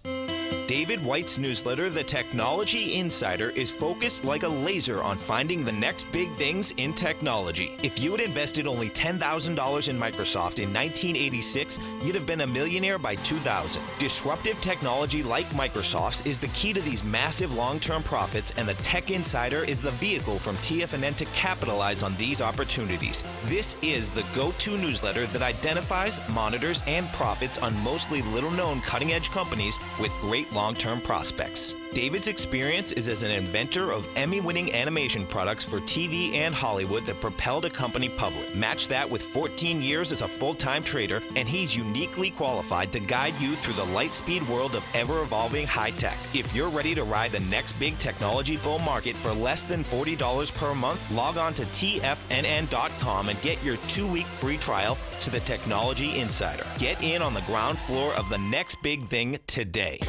David White's newsletter, The Technology Insider, is focused like a laser on finding the next big things in technology. If you had invested only $10,000 in Microsoft in 1986, you'd have been a millionaire by 2000. Disruptive technology like Microsoft's is the key to these massive long-term profits, and the Tech Insider is the vehicle from TFNN to capitalize on these opportunities. This is the go-to newsletter that identifies, monitors, and profits on mostly little-known cutting-edge companies with great long-term prospects. David's experience is as an inventor of Emmy-winning animation products for TV and Hollywood that propelled a company public. Match that with 14 years as a full-time trader, and he's uniquely qualified to guide you through the light-speed world of ever-evolving high-tech. If you're ready to ride the next big technology bull market for less than $40 per month, log on to TFNN.com and get your 2-week free trial to the Technology Insider. Get in on the ground floor of the next big thing today.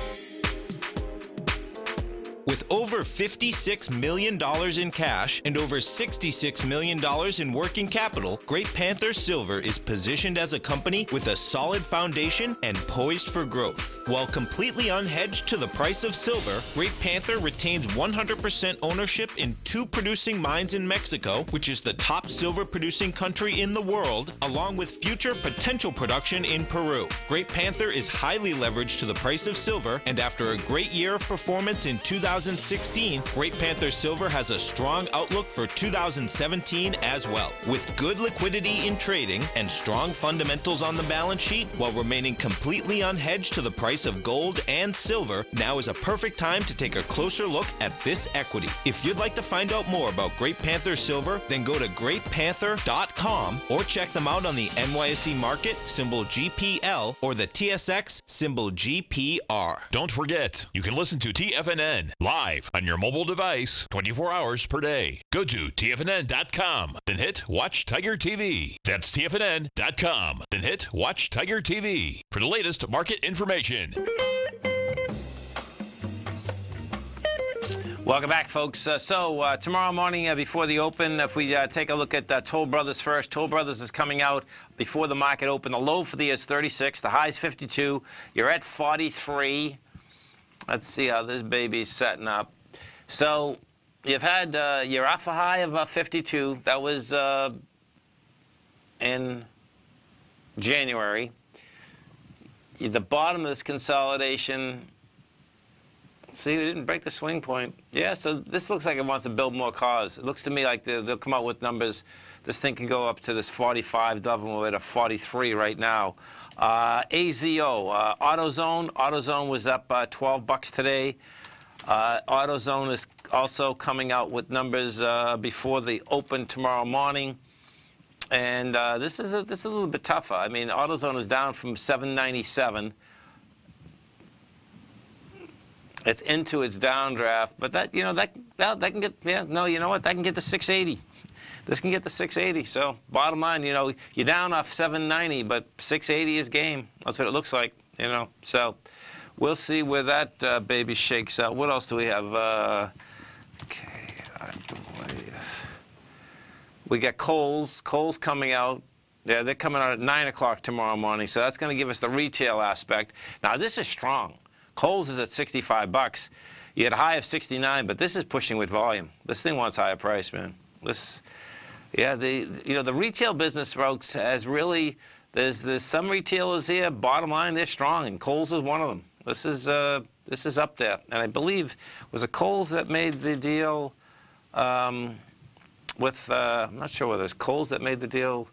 With over $56 million in cash and over $66 million in working capital, Great Panther Silver is positioned as a company with a solid foundation and poised for growth. While completely unhedged to the price of silver, Great Panther retains 100% ownership in 2 producing mines in Mexico, which is the top silver-producing country in the world, along with future potential production in Peru. Great Panther is highly leveraged to the price of silver, and after a great year of performance in 2016, Great Panther Silver has a strong outlook for 2017 as well. With good liquidity in trading and strong fundamentals on the balance sheet, while remaining completely unhedged to the price of gold and silver, now is a perfect time to take a closer look at this equity. If you'd like to find out more about Great Panther Silver, then go to greatpanther.com or check them out on the NYSE market, symbol GPL, or the TSX, symbol GPR. Don't forget, you can listen to TFNN live on your mobile device 24 hours per day. Go to TFNN.com, then hit Watch Tiger TV. That's TFNN.com, then hit Watch Tiger TV for the latest market information. Welcome back, folks. Tomorrow morning before the open, if we take a look at Toll Brothers first, Toll Brothers is coming out before the market open. The low for the year is 36, the high is 52. You're at 43. Let's see how this baby's setting up. So you've had you're off a high of 52. That was in January. The bottom of this consolidation, see, we didn't break the swing point. Yeah, so this looks like it wants to build more cars. It looks to me like they'll come out with numbers. This thing can go up to this 45 level. We're at a 43 right now. AZO, AutoZone was up $12 today. AutoZone is also coming out with numbers before the open tomorrow morning. And this is a little bit tougher. I mean, AutoZone is down from 797. It's into its downdraft, but that that can get that can get to 680. This can get to 680. So bottom line, you're down off 790, but 680 is game. That's what it looks like, So we'll see where that baby shakes out. What else do we have? Okay, I believe we got Kohl's. Kohl's coming out. Yeah, they're coming out at 9 o'clock tomorrow morning. So that's going to give us the retail aspect. Now this is strong. Kohl's is at $65. You had a high of 69, but this is pushing with volume. This thing wants higher price, man. The retail business, folks, has really there's some retailers here. Bottom line, they're strong, and Kohl's is one of them. This is up there, and I believe was it Kohl's that made the deal with I'm not sure whether it's Kohl's that made the deal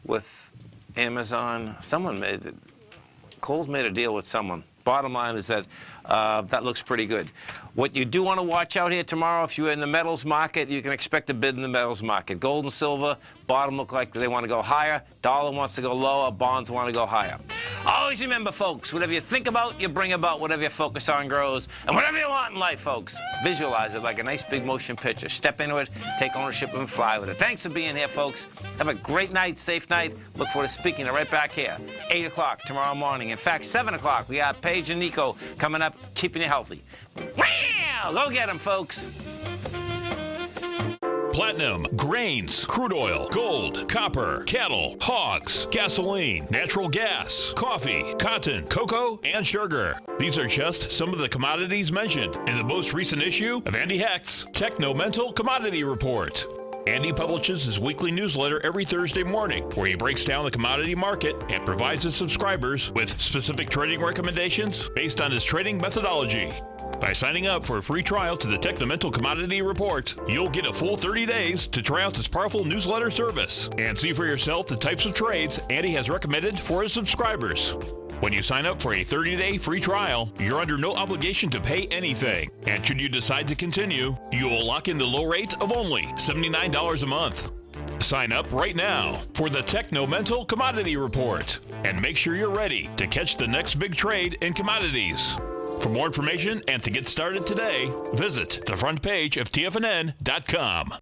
with Amazon. Someone made it. Kohl's made a deal with someone. Bottom line is that that looks pretty good. What you do want to watch out here tomorrow, if you're in the metals market, you can expect a bid in the metals market. Gold and silver, bottom look like they want to go higher. Dollar wants to go lower. Bonds want to go higher. Always remember, folks, whatever you think about, you bring about. Whatever you focus on grows. And whatever you want in life, folks, visualize it like a nice big motion picture. Step into it, take ownership, and fly with it. Thanks for being here, folks. Have a great night, safe night. Look forward to speaking to you right back here, 8 o'clock tomorrow morning. In fact, 7 o'clock, we got Paige and Nico coming up, keeping you healthy. Wow! Go get them, folks. platinum, grains, crude oil, gold, copper, cattle, hogs, gasoline, natural gas, coffee, cotton, cocoa, and sugar. These are just some of the commodities mentioned in the most recent issue of Andy Hecht's Techno-Mental Commodity Report. Andy publishes his weekly newsletter every Thursday morning, where he breaks down the commodity market and provides his subscribers with specific trading recommendations based on his trading methodology. By signing up for a free trial to the Techno-Mental Commodity Report, you'll get a full 30 days to try out this powerful newsletter service and see for yourself the types of trades Andy has recommended for his subscribers. When you sign up for a 30-day free trial, you're under no obligation to pay anything. And should you decide to continue, you will lock in the low rate of only $79 a month. Sign up right now for the Techno-Mental Commodity Report and make sure you're ready to catch the next big trade in commodities. For more information and to get started today, visit the front page of TFNN.com.